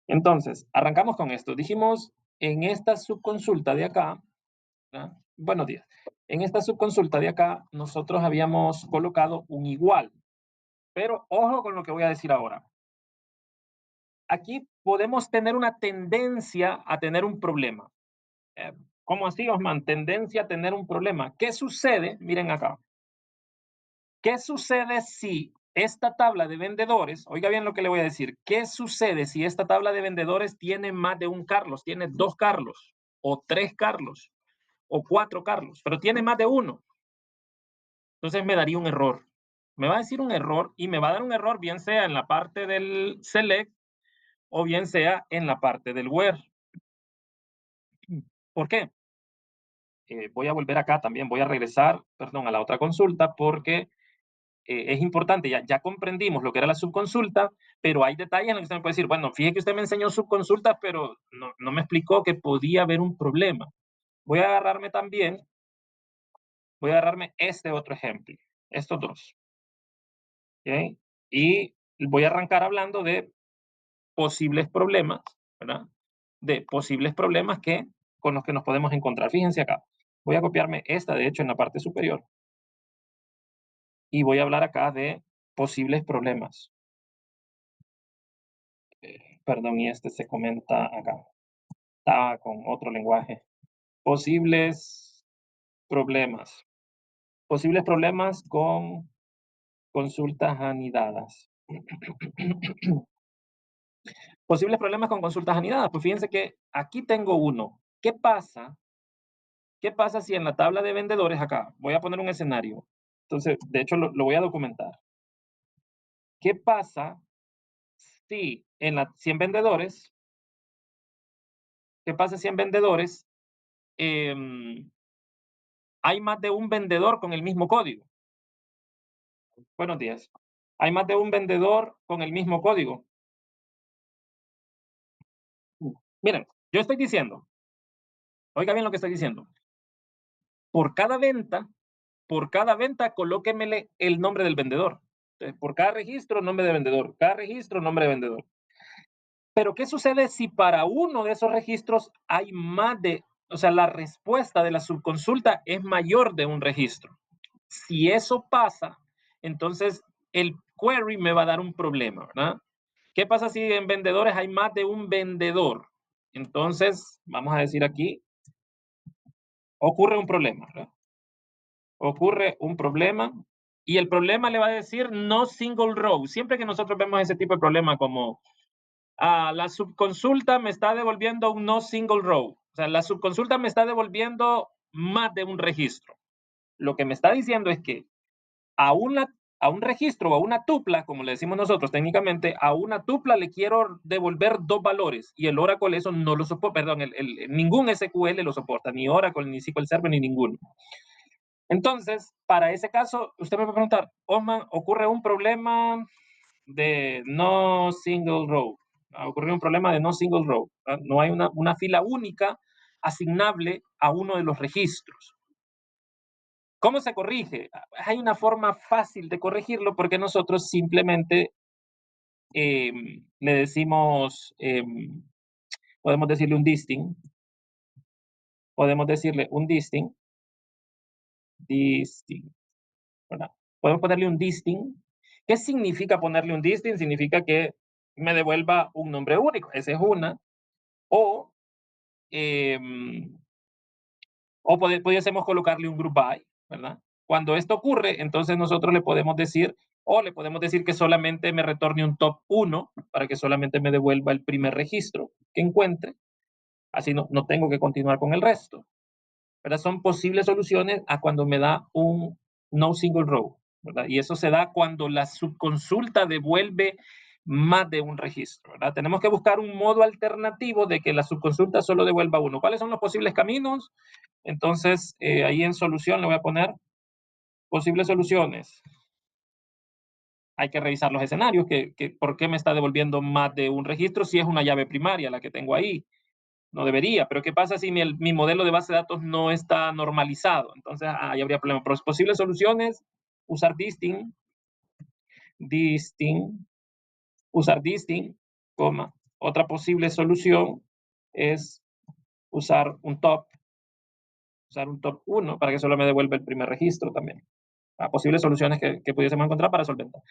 Entonces, arrancamos con esto. Dijimos en esta subconsulta de acá, ¿verdad? Buenos días. En esta subconsulta de acá, nosotros habíamos colocado un igual, pero ojo con lo que voy a decir ahora. Aquí podemos tener una tendencia a tener un problema. Eh, ¿Cómo así, Osman? Tendencia a tener un problema. ¿Qué sucede? Miren acá. ¿Qué sucede si esta tabla de vendedores, oiga bien lo que le voy a decir, qué sucede si esta tabla de vendedores tiene más de un Carlos, tiene dos Carlos, o tres Carlos, o cuatro Carlos, pero tiene más de uno? Entonces me daría un error. Me va a decir un error y me va a dar un error, bien sea en la parte del select o bien sea en la parte del where. ¿Por qué? Voy a volver acá también, voy a regresar, perdón, a la otra consulta porque es importante, ya comprendimos lo que era la subconsulta, pero hay detalles en los que usted me puede decir, bueno, fíjese que usted me enseñó subconsultas, pero no me explicó que podía haber un problema. Voy a agarrarme también, voy a agarrarme este otro ejemplo, estos dos, ¿ok? Y voy a arrancar hablando de posibles problemas, ¿verdad? De posibles problemas con los que nos podemos encontrar. Fíjense acá, voy a copiarme esta, de hecho, en la parte superior, y voy a hablar acá de posibles problemas. Perdón, y este se comenta acá. Estaba con otro lenguaje. Posibles problemas. Posibles problemas con consultas anidadas. Posibles problemas con consultas anidadas. Pues fíjense que aquí tengo uno. ¿Qué pasa? ¿Qué pasa si en la tabla de vendedores acá, voy a poner un escenario? Entonces, de hecho, lo voy a documentar. ¿Qué pasa si en vendedores, qué pasa si en vendedores hay más de un vendedor con el mismo código? Buenos días. Hay más de un vendedor con el mismo código. Miren, yo estoy diciendo, oiga bien lo que estoy diciendo. Por cada venta, colóquemele el nombre del vendedor. Entonces, por cada registro, nombre de vendedor. Cada registro, nombre de vendedor. Pero, ¿qué sucede si para uno de esos registros hay más de, o sea, la respuesta de la subconsulta es mayor de un registro? Si eso pasa, entonces el query me va a dar un problema, ¿verdad? ¿Qué pasa si en vendedores hay más de un vendedor? Entonces, vamos a decir aquí, ocurre un problema, ¿verdad? Ocurre un problema y el problema le va a decir no single row. Siempre que nosotros vemos ese tipo de problema como la subconsulta me está devolviendo un no single row. O sea, la subconsulta me está devolviendo más de un registro. Lo que me está diciendo es que a, una, a un registro o a una tupla, como le decimos nosotros técnicamente, a una tupla le quiero devolver dos valores y el Oracle eso no lo soporta, perdón, ningún SQL lo soporta, ni Oracle, ni SQL Server, ni ninguno. Entonces, para ese caso, usted me va a preguntar, Osman, ocurre un problema de no single row. Ocurrió un problema de no single row. No hay una fila única asignable a uno de los registros. ¿Cómo se corrige? Hay una forma fácil de corregirlo porque nosotros simplemente le decimos, podemos decirle un distinct, podemos decirle un distinct, ¿verdad? Podemos ponerle un distinct. ¿Qué significa ponerle un distinct? Significa que me devuelva un nombre único. Esa es una. O, eh, pudiésemos colocarle un group by, ¿verdad? Cuando esto ocurre, entonces nosotros le podemos decir, o le podemos decir que solamente me retorne un top 1 para que solamente me devuelva el primer registro que encuentre. Así no tengo que continuar con el resto. ¿Verdad? Son posibles soluciones a cuando me da un no single row, ¿verdad? Y eso se da cuando la subconsulta devuelve más de un registro, ¿verdad? Tenemos que buscar un modo alternativo de que la subconsulta solo devuelva uno. ¿Cuáles son los posibles caminos? Entonces, ahí en solución le voy a poner posibles soluciones. Hay que revisar los escenarios, por qué me está devolviendo más de un registro si es una llave primaria la que tengo ahí. No debería, pero ¿qué pasa si mi modelo de base de datos no está normalizado? Entonces, ahí habría problema. Pero posibles soluciones, usar distinct, usar distinct, coma, Otra posible solución es usar un top, usar un top 1 para que solo me devuelva el primer registro también. Posibles soluciones que pudiésemos encontrar para solventar.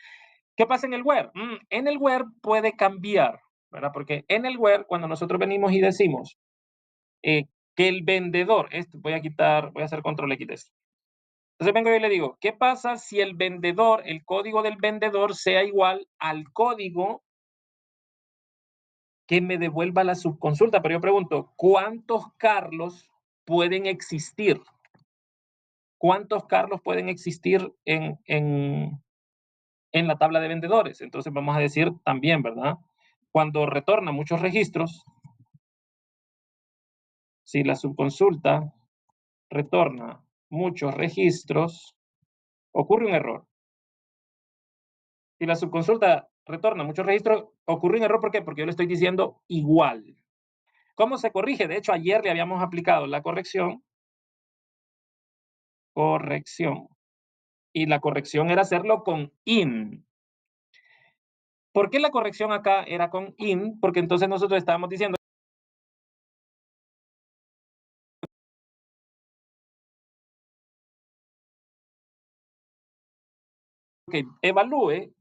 ¿Qué pasa en el where? En el where puede cambiar, ¿verdad? Porque en el where, cuando nosotros venimos y decimos eh, que el vendedor, voy a hacer control X de esto. Entonces vengo y le digo, ¿qué pasa si el vendedor, el código del vendedor sea igual al código que me devuelva la subconsulta? Pero yo pregunto, ¿cuántos Carlos pueden existir? ¿Cuántos Carlos pueden existir en la tabla de vendedores? Entonces vamos a decir también, ¿verdad? Cuando retorna muchos registros, si la subconsulta retorna muchos registros, ocurre un error. Si la subconsulta retorna muchos registros, ocurre un error. ¿Por qué? Porque yo le estoy diciendo igual. ¿Cómo se corrige? De hecho, ayer le habíamos aplicado la corrección, corrección, y la corrección era hacerlo con in. ¿Por qué la corrección acá era con in? Porque entonces nosotros estábamos diciendo que evalúe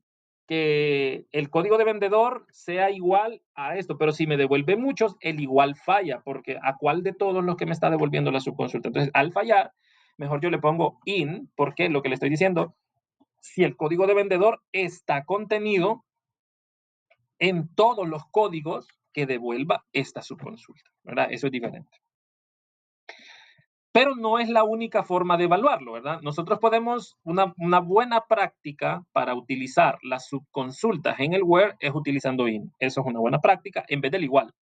que el código de vendedor sea igual a esto, pero si me devuelve muchos, el igual falla, porque ¿a cuál de todos los que me está devolviendo la subconsulta? Entonces, al fallar, mejor yo le pongo in, porque lo que le estoy diciendo, si el código de vendedor está contenido en todos los códigos que devuelva esta subconsulta, ¿verdad? Eso es diferente. Pero no es la única forma de evaluarlo, ¿verdad? Nosotros podemos, una buena práctica para utilizar las subconsultas en el where es utilizando in. Eso es una buena práctica en vez del igual.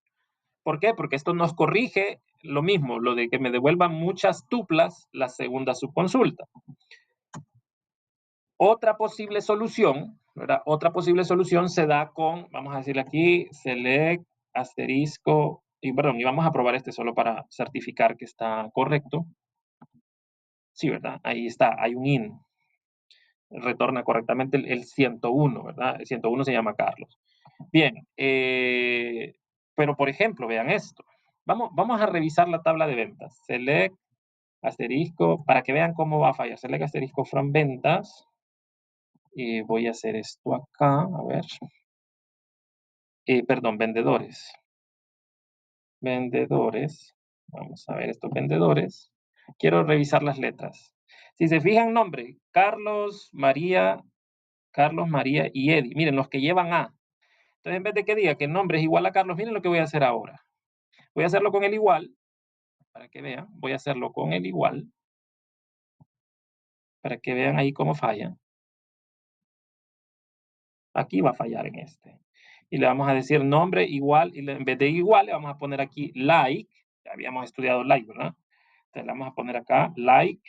¿Por qué? Porque esto nos corrige lo mismo, lo de que me devuelvan muchas tuplas la segunda subconsulta. Otra posible solución, ¿verdad? Otra posible solución se da con, vamos a decirle aquí, select, asterisco, y perdón, y vamos a probar este solo para certificar que está correcto. Sí, ¿verdad? Ahí está, hay un in. Retorna correctamente el 101, ¿verdad? El 101 se llama Carlos. Bien, pero por ejemplo, vean esto. Vamos a revisar la tabla de ventas. Select, asterisco, para que vean cómo va a fallar. Select, asterisco, from ventas. Y voy a hacer esto acá, a ver. Perdón, vendedores. Vendedores. Vamos a ver estos vendedores. Quiero revisar las letras. Si se fijan, nombre, Carlos, María y Eddie. Miren, los que llevan A. Entonces, en vez de que diga que el nombre es igual a Carlos, miren lo que voy a hacer ahora. Voy a hacerlo con el igual, para que vean. Voy a hacerlo con el igual, para que vean ahí cómo falla. Aquí va a fallar en este. Y le vamos a decir nombre igual, y en vez de igual, le vamos a poner aquí like. Ya habíamos estudiado like, ¿verdad? Entonces, le vamos a poner acá like,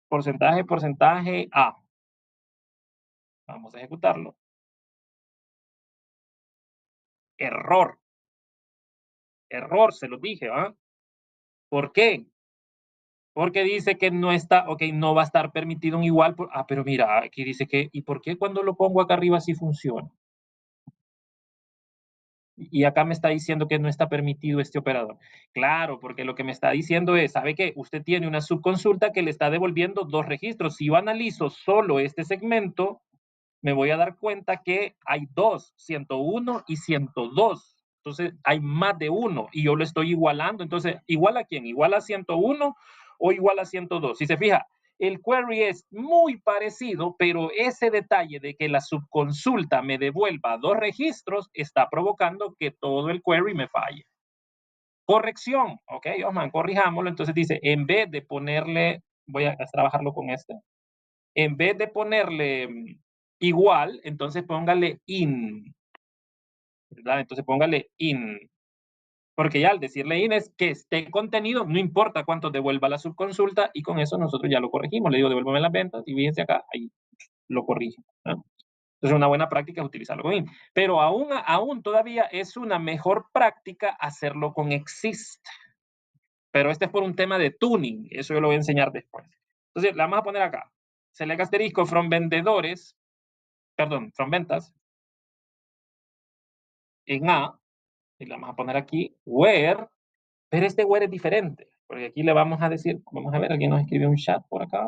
porcentaje, porcentaje A. Vamos a ejecutarlo. Error, error, se lo dije, ¿ah? ¿Por qué? Porque dice que no está, ok, no va a estar permitido un igual. Pero mira, aquí dice que, ¿y por qué cuando lo pongo acá arriba sí funciona? Y acá me está diciendo que no está permitido este operador. Claro, porque lo que me está diciendo es, ¿sabe qué? Usted tiene una subconsulta que le está devolviendo dos registros. Si yo analizo solo este segmento, me voy a dar cuenta que hay dos, 101 y 102. Entonces hay más de uno y yo lo estoy igualando. Entonces, ¿igual a quién? ¿Igual a 101 o igual a 102? Si se fija, el query es muy parecido, pero ese detalle de que la subconsulta me devuelva dos registros está provocando que todo el query me falle. Corrección, ok, Osman, corrijámoslo. Entonces dice, en vez de ponerle, voy a trabajarlo con este, en vez de ponerle igual, entonces póngale in, ¿verdad? Entonces póngale in, porque ya al decirle in es que esté contenido, no importa cuánto devuelva la subconsulta, y con eso nosotros ya lo corregimos. Le digo, devuélveme las ventas, y fíjense acá, ahí lo corrige, ¿no? Entonces, una buena práctica es utilizarlo con in. Pero aún todavía es una mejor práctica hacerlo con exist. Pero este es por un tema de tuning, eso yo lo voy a enseñar después. Entonces, la vamos a poner acá. Select asterisco from vendedores, perdón, from ventas, en A, y le vamos a poner aquí where, pero este where es diferente, porque aquí le vamos a decir, vamos a ver, alguien nos escribió un chat por acá.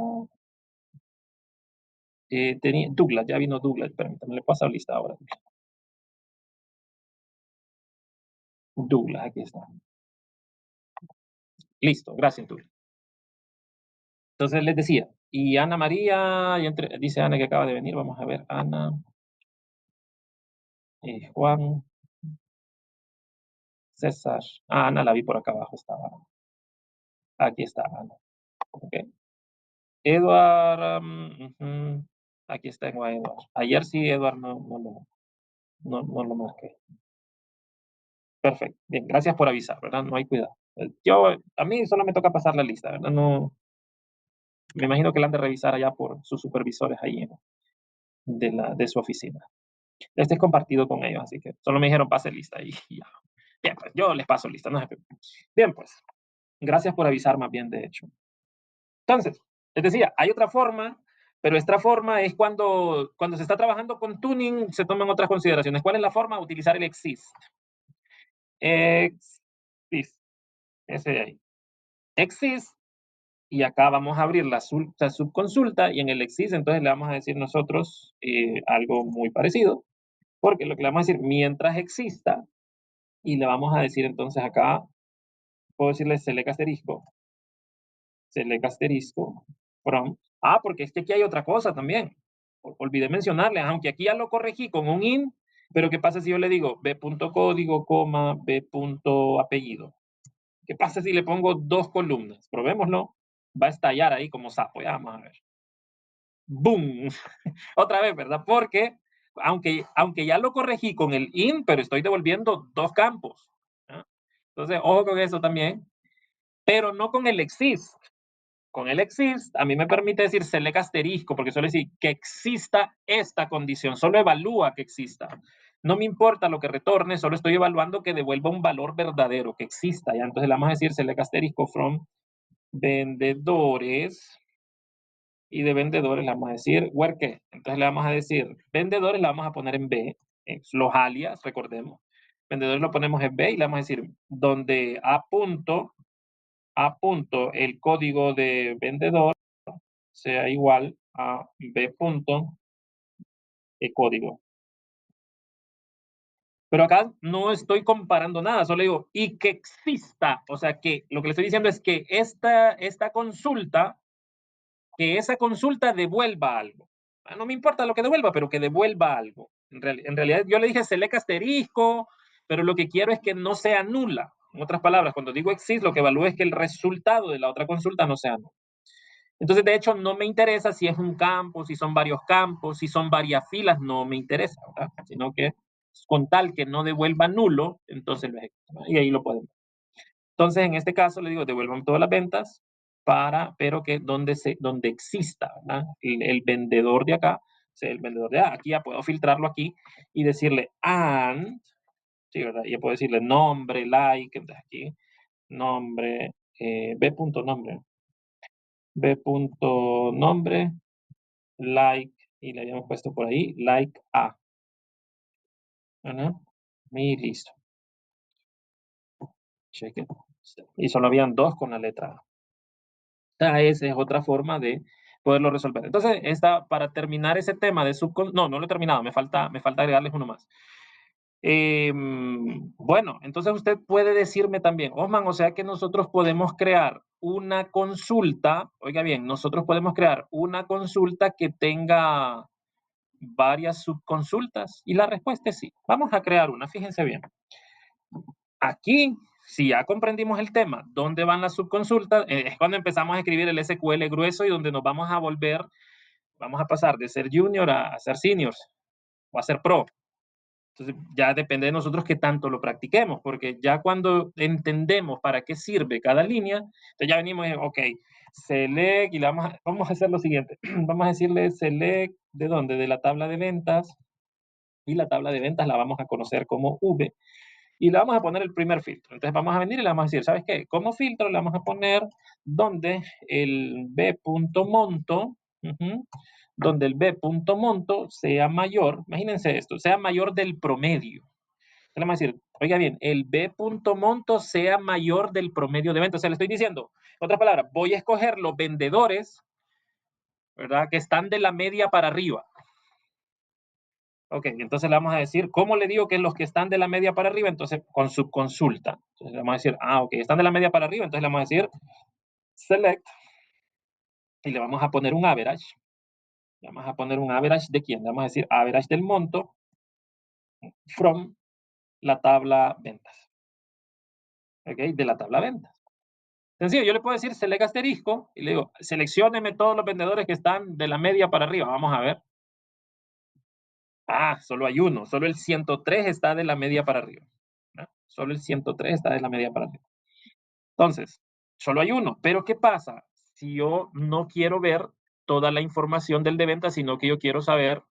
Douglas, ya vino Douglas, permítame, le paso la lista ahora. Douglas, aquí está. Listo, gracias, Douglas. Entonces les decía, y Ana María, dice Ana que acaba de venir, vamos a ver, Ana, Juan, César. Ah, Ana la vi por acá abajo, estaba. Aquí está Ana. Ok. Edward, aquí está Edward. Ayer sí, Edward no lo marqué. Perfecto. Bien, gracias por avisar, ¿verdad? No hay cuidado. A mí solo me toca pasar la lista, ¿verdad? No, me imagino que la han de revisar allá por sus supervisores ahí de su oficina. Este es compartido con ellos, así que solo me dijeron pase lista y ya. Bien, pues yo les paso lista, no se preocupen. Bien, pues, gracias por avisar más bien, de hecho. Entonces, les decía, hay otra forma, pero esta forma es cuando se está trabajando con tuning, se toman otras consideraciones. ¿Cuál es la forma? Utilizar el exist. Exist, ese de ahí. Exist, y acá vamos a abrir la subconsulta, y en el exist entonces le vamos a decir nosotros algo muy parecido, porque lo que le vamos a decir, mientras exista, y le vamos a decir entonces acá, puedo decirle select asterisco, from. Porque es que aquí hay otra cosa también. Olvidé mencionarle, aunque aquí ya lo corregí con un in, pero ¿qué pasa si yo le digo b.código, b.apellido? ¿Qué pasa si le pongo dos columnas? Probémoslo. Va a estallar ahí como sapo. Ya vamos a ver. ¡Boom! Otra vez, ¿verdad? Porque aunque ya lo corregí con el in, pero estoy devolviendo dos campos. ¿Ah? Entonces, ojo con eso también, pero no con el exist. Con el exist, a mí me permite decir select asterisco, porque suele decir que exista esta condición, solo evalúa que exista. No me importa lo que retorne, solo estoy evaluando que devuelva un valor verdadero, que exista. ¿Ya? Entonces le vamos a decir select asterisco from vendedores, y de vendedores le vamos a decir where qué. Entonces le vamos a decir vendedores, le vamos a poner en B, los alias, recordemos. Vendedores lo ponemos en B y le vamos a decir donde a punto el código de vendedor sea igual a B punto código. Pero acá no estoy comparando nada, solo digo, y que exista, o sea que lo que le estoy diciendo es que esta consulta, que esa consulta devuelva algo. No me importa lo que devuelva, pero que devuelva algo. En realidad yo le dije select asterisco, pero lo que quiero es que no sea nula. En otras palabras, cuando digo exist, lo que evalúo es que el resultado de la otra consulta no sea nulo. Entonces, de hecho, no me interesa si es un campo, si son varios campos, si son varias filas, no me interesa, ¿verdad? Sino que con tal que no devuelva nulo, entonces lo ejecuto, y ahí lo podemos. Entonces, en este caso, le digo, devuelvan todas las ventas, pero que donde exista, ¿verdad? El vendedor de acá, o sea, el vendedor de aquí ya puedo filtrarlo aquí y decirle and, sí, ¿verdad? Y ya puedo decirle nombre, like, entonces aquí, nombre, b.nombre, b.nombre, like, y le habíamos puesto por ahí, like a, ¿verdad? Y listo, cheque. Y solo habían dos con la letra A. Esa es otra forma de poderlo resolver. Entonces, para terminar ese tema de no lo he terminado, me falta agregarles uno más. Bueno, entonces usted puede decirme también, Osman, o sea que nosotros podemos crear una consulta, oiga bien, nosotros podemos crear una consulta que tenga varias subconsultas, y la respuesta es sí. Vamos a crear una, fíjense bien. Aquí, si ya comprendimos el tema, dónde van las subconsultas, es cuando empezamos a escribir el SQL grueso y donde nos vamos a pasar de ser junior a ser seniors o a ser pro. Entonces, ya depende de nosotros qué tanto lo practiquemos, porque ya cuando entendemos para qué sirve cada línea, entonces ya venimos, ok, select, y vamos a hacer lo siguiente, vamos a decirle select, ¿de dónde? De la tabla de ventas, y la tabla de ventas la vamos a conocer como V, y le vamos a poner el primer filtro. Entonces vamos a venir y le vamos a decir, ¿sabes qué? Como filtro le vamos a poner donde el b.monto, donde el b.monto sea mayor, imagínense esto, sea mayor del promedio. le vamos a decir, oiga bien, el B punto monto sea mayor del promedio de ventas. O sea, le estoy diciendo, en otras palabras, voy a escoger los vendedores, ¿verdad? Que están de la media para arriba. Ok, entonces le vamos a decir, ¿cómo le digo que los que están de la media para arriba? Entonces, con su consulta. Entonces le vamos a decir, ok, están de la media para arriba, entonces le vamos a decir, select, y le vamos a poner un average. Le vamos a poner un average de quién? Le vamos a decir average del monto from la tabla ventas. Ok, de la tabla ventas. Sencillo, yo le puedo decir select asterisco y le digo, seleccióneme todos los vendedores que están de la media para arriba. Vamos a ver. Ah, solo hay uno, solo el 103 está de la media para arriba. ¿No? Solo el 103 está de la media para arriba. Entonces, solo hay uno. Pero ¿qué pasa si yo no quiero ver toda la información del de venta, sino que yo quiero saber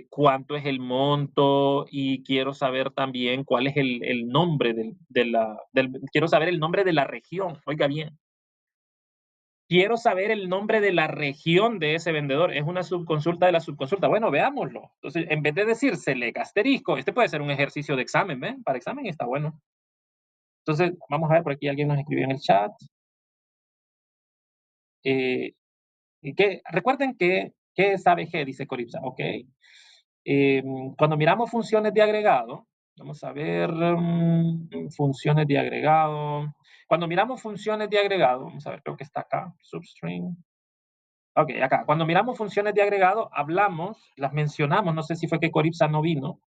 cuánto es el monto y quiero saber también cuál es el nombre quiero saber el nombre de la región, oiga bien, quiero saber el nombre de la región de ese vendedor, es una subconsulta de la subconsulta, bueno, veámoslo. Entonces, en vez de decir select asterisco, este puede ser un ejercicio de examen, ¿ven? Para examen está bueno. Entonces, vamos a ver, por aquí alguien nos escribió en el chat. Eh, recuerden que es ABG, dice Coripsa, ok. Cuando miramos funciones de agregado, vamos a ver funciones de agregado. Cuando miramos funciones de agregado, vamos a ver, creo que está acá, substring. Ok, acá. Cuando miramos funciones de agregado, hablamos, las mencionamos, no sé si fue que Coripsa no vino.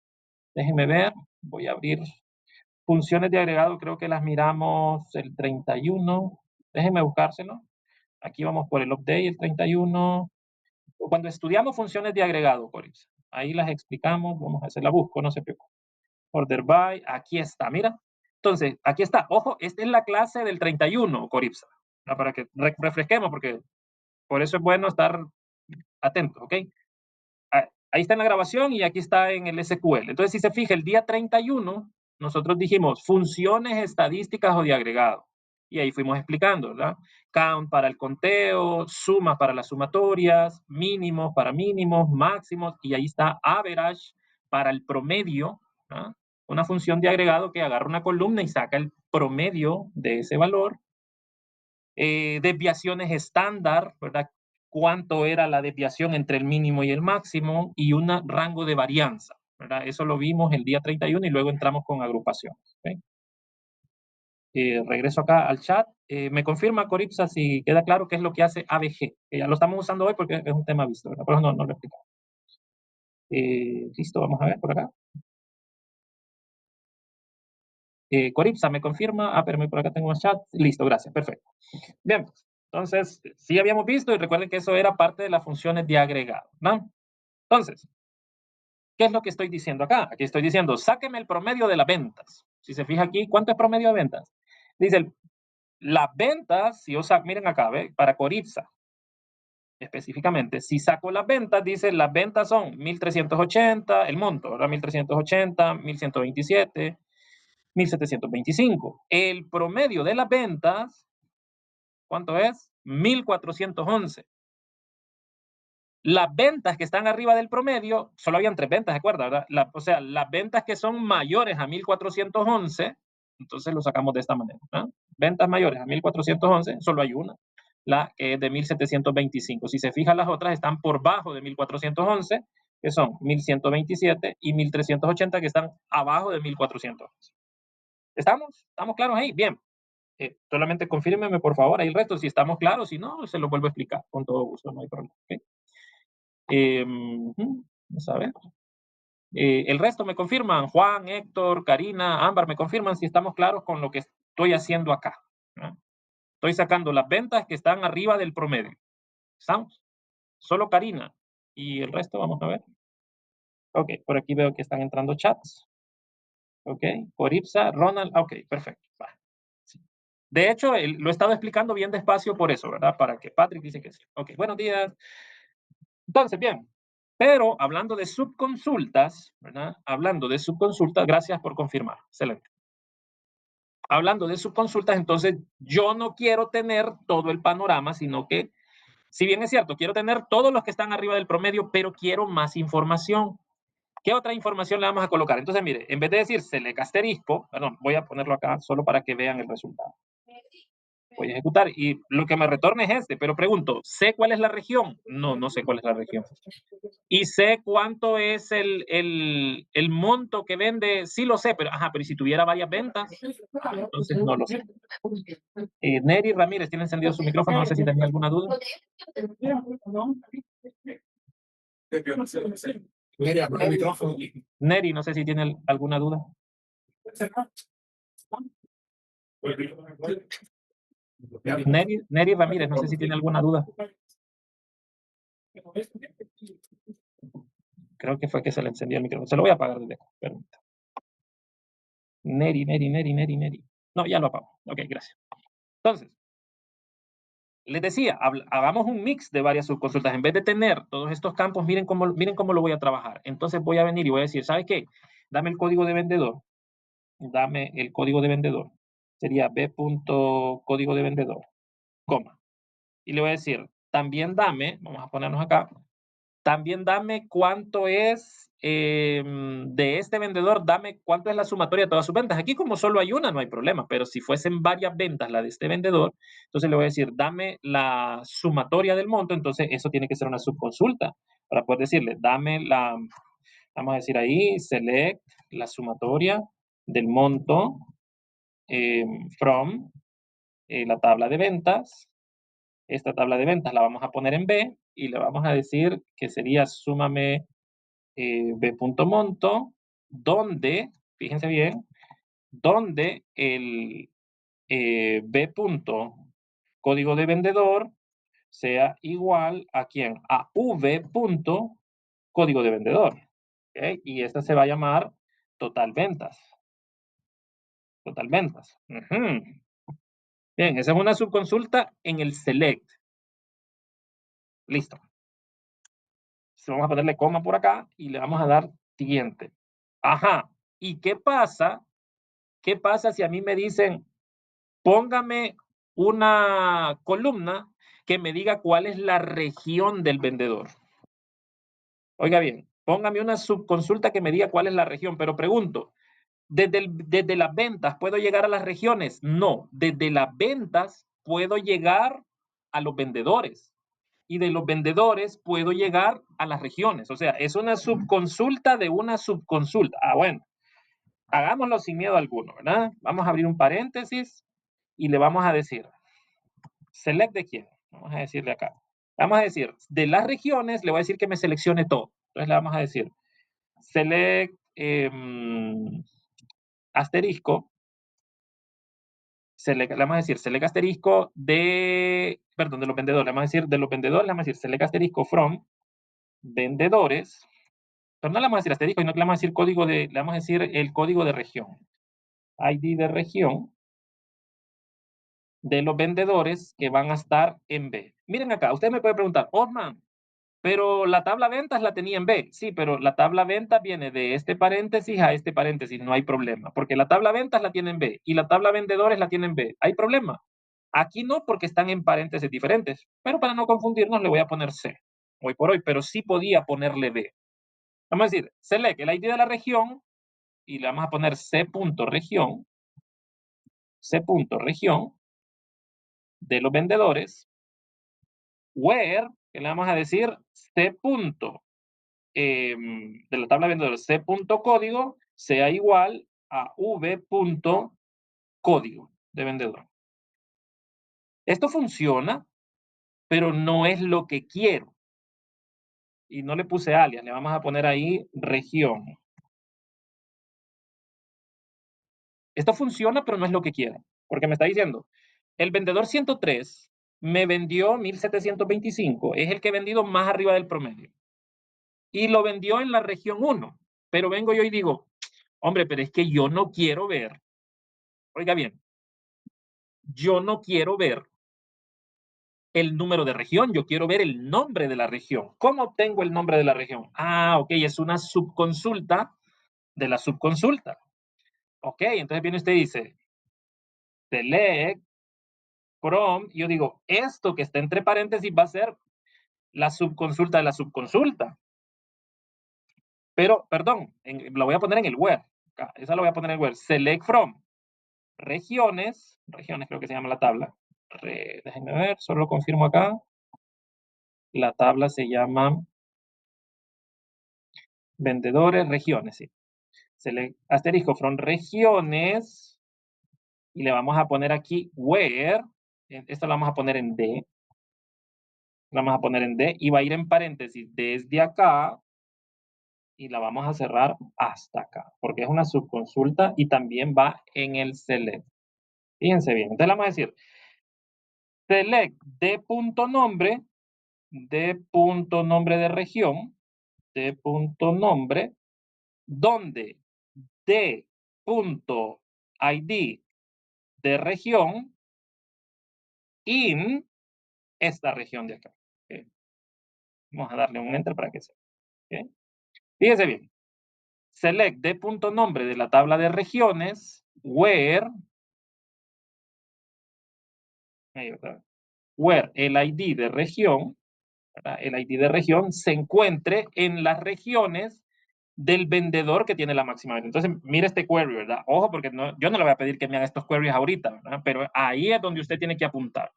Déjenme ver, voy a abrir funciones de agregado, creo que las miramos el 31. Déjenme buscárselo. Aquí vamos por el update, el 31. Cuando estudiamos funciones de agregado, Coripsa, ahí las explicamos, vamos a hacer la busco, no se preocupe. Order by, aquí está, mira. Entonces, aquí está. Ojo, esta es la clase del 31, Coripsa. Para que refresquemos, porque por eso es bueno estar atento, ¿ok? Ahí está en la grabación y aquí está en el SQL. Entonces, si se fija, el día 31, nosotros dijimos funciones estadísticas o de agregado. Y ahí fuimos explicando, ¿verdad? Count para el conteo, sumas para las sumatorias, mínimos para mínimos, máximos, y ahí está average para el promedio, ¿verdad? Una función de agregado que agarra una columna y saca el promedio de ese valor. Desviaciones estándar, ¿verdad? Cuánto era la desviación entre el mínimo y el máximo y un rango de varianza, ¿verdad? Eso lo vimos el día 31 y luego entramos con agrupaciones. ¿Okay? Regreso acá al chat. Me confirma Coripsa si queda claro qué es lo que hace ABG, que ya lo estamos usando hoy porque es un tema visto, ¿verdad? Pero no lo explicamos. Listo, vamos a ver por acá. Coripsa me confirma. Ah, pero por acá tengo más chat. Listo, gracias, perfecto. Bien, entonces, sí habíamos visto y recuerden que eso era parte de las funciones de agregado, ¿no? Entonces, ¿qué es lo que estoy diciendo acá? Aquí estoy diciendo, sáqueme el promedio de las ventas. Si se fija aquí, ¿cuánto es promedio de ventas? Dice, las ventas, si yo saco, miren acá, ¿ve? Para Coripsa, específicamente, si saco las ventas, dice, las ventas son 1.380, el monto, ¿verdad? 1.380, 1.127, 1.725. El promedio de las ventas, ¿cuánto es? 1.411. Las ventas que están arriba del promedio, solo habían 3 ventas, ¿de acuerdo? ¿Verdad? O sea, las ventas que son mayores a 1.411, entonces lo sacamos de esta manera. ¿Ah? Ventas mayores a 1.411, solo hay una, la que es de 1.725. Si se fijan, las otras están por bajo de 1.411, que son 1.127 y 1.380, que están abajo de 1.411. ¿Estamos? ¿Estamos claros ahí? Bien. Solamente confírmeme, por favor, ahí el resto, si estamos claros, si no, se lo vuelvo a explicar, con todo gusto, no hay problema. ¿Okay? Vamos a ver. El resto me confirman, Juan, Héctor, Karina, Ámbar, me confirman si estamos claros con lo que estoy haciendo acá. ¿No? Estoy sacando las ventas que están arriba del promedio. ¿Estamos? Solo Karina. Y el resto, vamos a ver. Ok, por aquí veo que están entrando chats. Ok, Coripsa, Ronald, ok, perfecto. Va. Sí. De hecho, lo he estado explicando bien despacio por eso, ¿verdad? Para que Patrick dice que sí. Ok, buenos días. Entonces, bien, pero hablando de subconsultas, ¿verdad? Hablando de subconsultas, gracias por confirmar. Excelente. Hablando de subconsultas, entonces yo no quiero tener todo el panorama, sino que, si bien es cierto, quiero tener todos los que están arriba del promedio, pero quiero más información. ¿Qué otra información le vamos a colocar? Entonces, mire, en vez de decir select asterisco, perdón, voy a ponerlo acá solo para que vean el resultado. Voy a ejecutar y lo que me retorna es este, pero pregunto, ¿sé cuál es la región? No, no sé cuál es la región. Y sé cuánto es el monto que vende, sí lo sé, pero, ajá, pero ¿y si tuviera varias ventas? Entonces no lo sé. Neri Ramírez tiene encendido su micrófono, no sé si tenía alguna duda. Neri, no sé si tiene alguna duda. Neri Ramírez, no sé si tiene alguna duda. Creo que fue que se le encendió el micrófono. Se lo voy a apagar desde acá. Permítame. Neri. No, ya lo apago. Ok, gracias. Entonces, les decía, hagamos un mix de varias subconsultas. En vez de tener todos estos campos, miren cómo lo voy a trabajar. Entonces voy a venir y voy a decir, ¿sabes qué? Dame el código de vendedor. Dame el código de vendedor. Sería b.código de vendedor, coma. Y le voy a decir, también dame, vamos a ponernos acá, también dame cuánto es de este vendedor, dame cuánto es la sumatoria de todas sus ventas. Aquí como solo hay una, no hay problema, pero si fuesen varias ventas la de este vendedor, entonces le voy a decir, dame la sumatoria del monto, entonces eso tiene que ser una subconsulta para poder decirle, vamos a decir ahí, select la sumatoria del monto eh, from la tabla de ventas. Esta tabla de ventas la vamos a poner en B y le vamos a decir que sería súmame b.monto, donde, fíjense bien, donde el b. código de vendedor sea igual a quién? A v. código de vendedor. ¿Okay? Y esta se va a llamar total ventas. Total ventas. Bien, esa es una subconsulta en el select. Listo. Vamos a ponerle coma por acá y le vamos a dar siguiente. Ajá. ¿Y qué pasa? ¿Qué pasa si a mí me dicen, póngame una columna que me diga cuál es la región del vendedor? Oiga bien, póngame una subconsulta que me diga cuál es la región, pero pregunto, ¿desde las ventas puedo llegar a las regiones? No, desde las ventas puedo llegar a los vendedores y de los vendedores puedo llegar a las regiones. O sea, es una subconsulta de una subconsulta. Ah, bueno, hagámoslo sin miedo alguno, ¿verdad? Vamos a abrir un paréntesis y le vamos a decir, select de quién. Vamos a decirle acá. Vamos a decir, de las regiones, le voy a decir que me seleccione todo. Entonces le vamos a decir, select asterisco, le vamos a decir, select asterisco perdón, de los vendedores. Le vamos a decir, de los vendedores, le vamos a decir, select asterisco from vendedores. Pero no le vamos a decir asterisco, sino que le vamos a decir le vamos a decir el código de región. ID de región de los vendedores que van a estar en B. Miren acá, usted me puede preguntar, Osman, pero la tabla ventas la tenía en B. Sí, pero la tabla ventas viene de este paréntesis a este paréntesis, no hay problema, porque la tabla ventas la tiene en B y la tabla vendedores la tiene en B. ¿Hay problema? Aquí no, porque están en paréntesis diferentes, pero para no confundirnos le voy a poner C, hoy por hoy, pero sí podía ponerle B. Vamos a decir, select el ID de la región y le vamos a poner C.región, C.región de los vendedores, where, que le vamos a decir C. De la tabla de vendedores, C.código sea igual a V.código de vendedor. Esto funciona, pero no es lo que quiero. Y no le puse alias, le vamos a poner ahí región. Esto funciona, pero no es lo que quiero, porque me está diciendo, el vendedor 103 me vendió 1725, es el que he vendido más arriba del promedio. Y lo vendió en la región 1. Pero vengo yo y digo, hombre, pero es que yo no quiero ver, oiga bien, yo no quiero ver el número de región, yo quiero ver el nombre de la región. ¿Cómo obtengo el nombre de la región? Ah, ok, es una subconsulta de la subconsulta. Ok, entonces viene usted y dice, select from, y yo digo, esto que está entre paréntesis va a ser la subconsulta de la subconsulta. pero, perdón, lo voy a poner en el where. Esa lo voy a poner en el where. Select from regiones creo que se llama la tabla. Déjenme ver, solo confirmo acá. La tabla se llama vendedores, regiones, sí. Select asterisco from regiones y le vamos a poner aquí where. Esto lo vamos a poner en D. Lo vamos a poner en D y va a ir en paréntesis desde acá y la vamos a cerrar hasta acá, porque es una subconsulta y también va en el select. Fíjense bien. Entonces le vamos a decir select de punto nombre, de punto nombre de región, de punto nombre, donde de punto ID de región in esta región de acá. ¿Ok? Vamos a darle un enter para que se. ¿Ok? Fíjense bien. Select de punto nombre de la tabla de regiones, where, where el ID de región, ¿verdad? El ID de región se encuentre en las regiones del vendedor que tiene la máxima venta. Entonces, mire este query, ¿verdad? Ojo, porque no, yo no le voy a pedir que me haga estos queries ahorita, ¿verdad? Pero ahí es donde usted tiene que apuntar.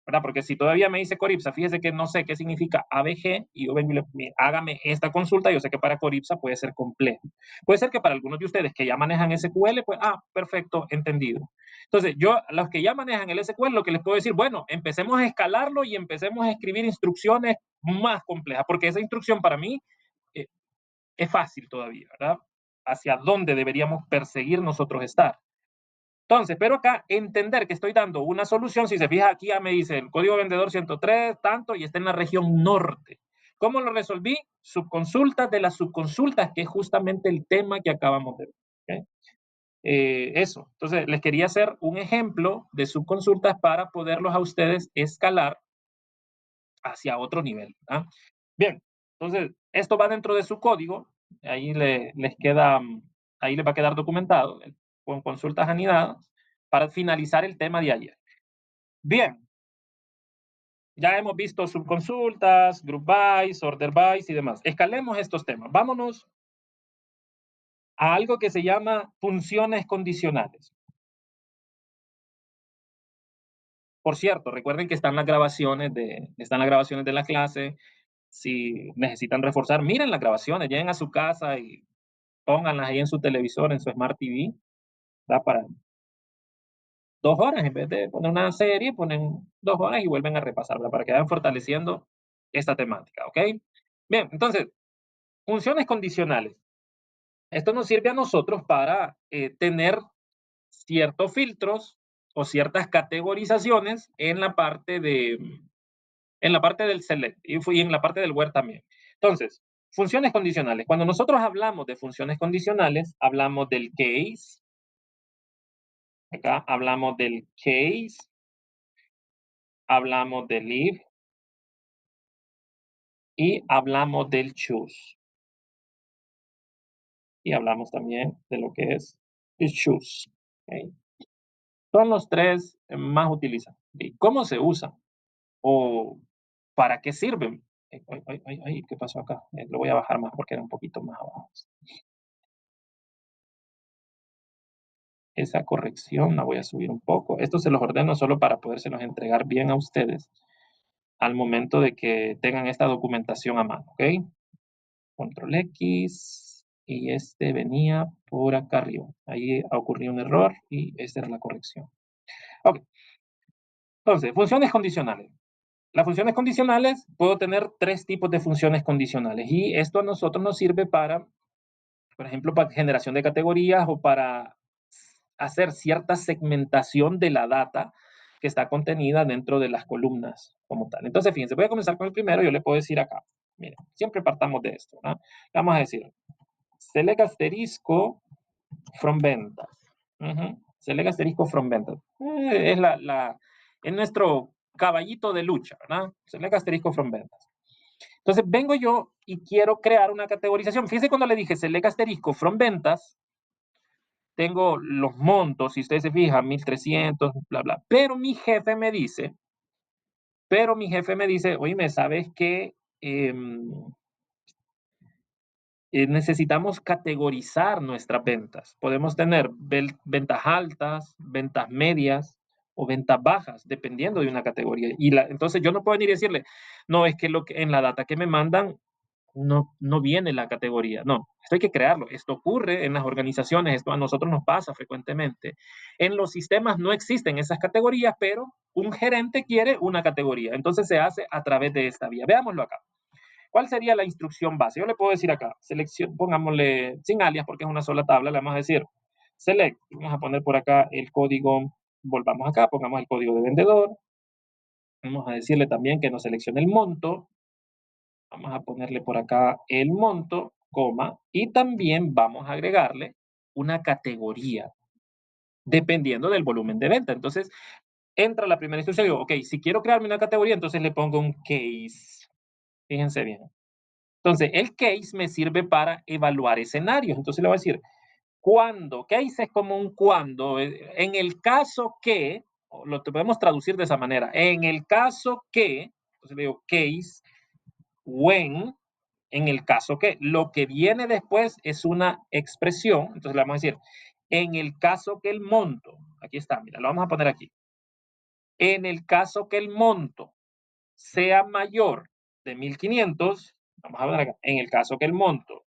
¿Verdad? Porque si todavía me dice Coripsa, fíjese que no sé qué significa ABG y yo vengo y hágame esta consulta, yo sé que para Coripsa puede ser complejo. Puede ser que para algunos de ustedes que ya manejan SQL, pues, perfecto, entendido. Entonces, yo, a los que ya manejan el SQL, lo que les puedo decir, bueno, empecemos a escalarlo y empecemos a escribir instrucciones más complejas, porque esa instrucción para mí eh, es fácil todavía, ¿verdad? Hacia dónde deberíamos perseguir nosotros estar. Entonces, pero acá entender que estoy dando una solución, si se fija aquí ya me dice el código vendedor 103, tanto, y está en la región norte. ¿Cómo lo resolví? Subconsultas de las subconsultas, que es justamente el tema que acabamos de ver. ¿Okay? Eso. Entonces, les quería hacer un ejemplo de subconsultas para poderlos a ustedes escalar hacia otro nivel. ¿Ah? Bien, entonces, esto va dentro de su código, ahí les queda, ahí les va a quedar documentado con consultas anidadas para finalizar el tema de ayer. Bien, ya hemos visto subconsultas, group buys, order buys y demás. Escalemos estos temas. Vámonos a algo que se llama funciones condicionales. Por cierto, recuerden que están las grabaciones de la clase. Si necesitan reforzar, miren las grabaciones, lleguen a su casa y pónganlas ahí en su televisor, en su Smart TV, da para 2 horas, en vez de poner una serie, ponen 2 horas y vuelven a repasar, ¿verdad? Para que vayan fortaleciendo esta temática, ¿ok? Bien, entonces, funciones condicionales. Esto nos sirve a nosotros para tener ciertos filtros o ciertas categorizaciones en la parte del select y en la parte del where también. Entonces, funciones condicionales. Cuando nosotros hablamos de funciones condicionales, hablamos del case. Acá hablamos del case, hablamos del if y hablamos del choose. Y hablamos también de lo que es el choose. ¿Okay? Son los tres más utilizados. ¿Y cómo se usan? ¿O para qué sirven? ¿Qué pasó acá? Lo voy a bajar más porque era un poquito más abajo. Esa corrección la voy a subir un poco. Esto se los ordeno solo para podérselos entregar bien a ustedes al momento de que tengan esta documentación a mano, ¿ok? Control X y este venía por acá arriba. Ahí ocurrió un error y esta era la corrección. Ok, entonces, funciones condicionales. Las funciones condicionales, puedo tener 3 tipos de funciones condicionales y esto a nosotros nos sirve para, por ejemplo, para generación de categorías o para hacer cierta segmentación de la data que está contenida dentro de las columnas como tal. Entonces, fíjense, voy a comenzar con el primero, yo le puedo decir acá, miren, siempre partamos de esto, ¿no? Vamos a decir, select asterisco from ventas. Select asterisco from ventas. Es nuestro caballito de lucha, ¿verdad? Select asterisco from ventas. Entonces vengo yo y quiero crear una categorización. Fíjense cuando le dije select asterisco from ventas, tengo los montos, si ustedes se fijan, 1300, bla, bla. Pero mi jefe me dice, oye, ¿sabes qué? necesitamos categorizar nuestras ventas. Podemos tener ventas altas, ventas medias o ventas bajas, dependiendo de una categoría. Entonces yo no puedo venir y decirle, no, es que, en la data que me mandan no viene la categoría. No, esto hay que crearlo. Esto ocurre en las organizaciones, esto a nosotros nos pasa frecuentemente. En los sistemas no existen esas categorías, pero un gerente quiere una categoría. Entonces se hace a través de esta vía. Veámoslo acá. ¿Cuál sería la instrucción base? Yo le puedo decir acá, selección, pongámosle sin alias porque es una sola tabla, le vamos a decir select, vamos a poner por acá el código, volvamos acá, pongamos el código de vendedor, vamos a decirle también que nos seleccione el monto, vamos a ponerle por acá el monto, coma, y también vamos a agregarle una categoría, dependiendo del volumen de venta. Entonces, entra la primera instrucción y digo, ok, si quiero crearme una categoría, entonces le pongo un case. Fíjense bien. Entonces, el case me sirve para evaluar escenarios. Entonces le voy a decir, cuando, case es como un cuando, en el caso que, lo podemos traducir de esa manera, en el caso que, entonces le digo case, when, en el caso que, lo que viene después es una expresión, entonces le vamos a decir, en el caso que el monto, aquí está, mira, lo vamos a poner aquí, en el caso que el monto sea mayor de 1500, vamos a ver acá, en el caso que el monto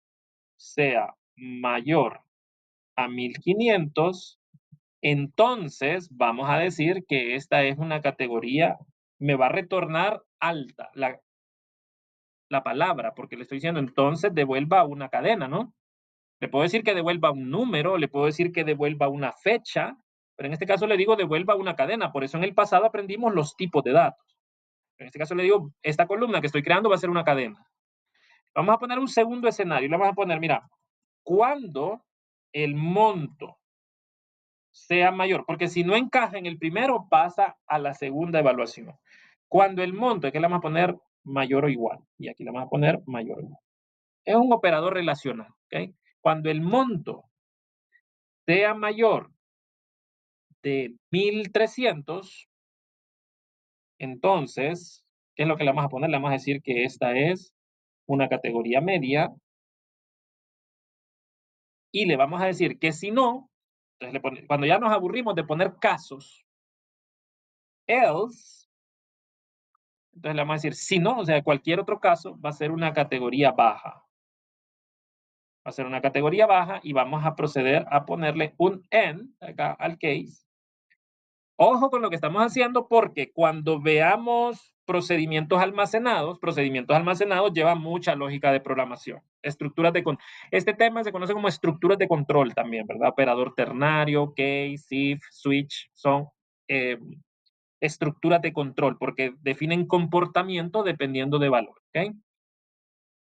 sea mayor a 1500, entonces vamos a decir que esta es una categoría, me va a retornar alta la palabra, porque le estoy diciendo entonces devuelva una cadena, ¿no? Le puedo decir que devuelva un número, le puedo decir que devuelva una fecha, pero en este caso le digo devuelva una cadena. Por eso en el pasado aprendimos los tipos de datos. En este caso le digo, esta columna que estoy creando va a ser una cadena. Vamos a poner un segundo escenario. Le vamos a poner, mira, cuando el monto sea mayor, porque si no encaja en el primero, pasa a la segunda evaluación. Cuando el monto, aquí le vamos a poner mayor o igual, y aquí le vamos a poner mayor o igual. Es un operador relacional, ¿ok? Cuando el monto sea mayor de 1300, entonces, ¿qué es lo que le vamos a poner? Le vamos a decir que esta es una categoría media y le vamos a decir que si no, entonces cuando ya nos aburrimos de poner casos, else, entonces le vamos a decir si no, o sea, cualquier otro caso va a ser una categoría baja. Va a ser una categoría baja y vamos a proceder a ponerle un end acá al case. Ojo con lo que estamos haciendo porque cuando veamos procedimientos almacenados lleva mucha lógica de programación. Este tema se conoce como estructuras de control también, ¿verdad? Operador ternario, case, if, switch, son eh, estructuras de control porque definen comportamiento dependiendo de valor, ¿ok?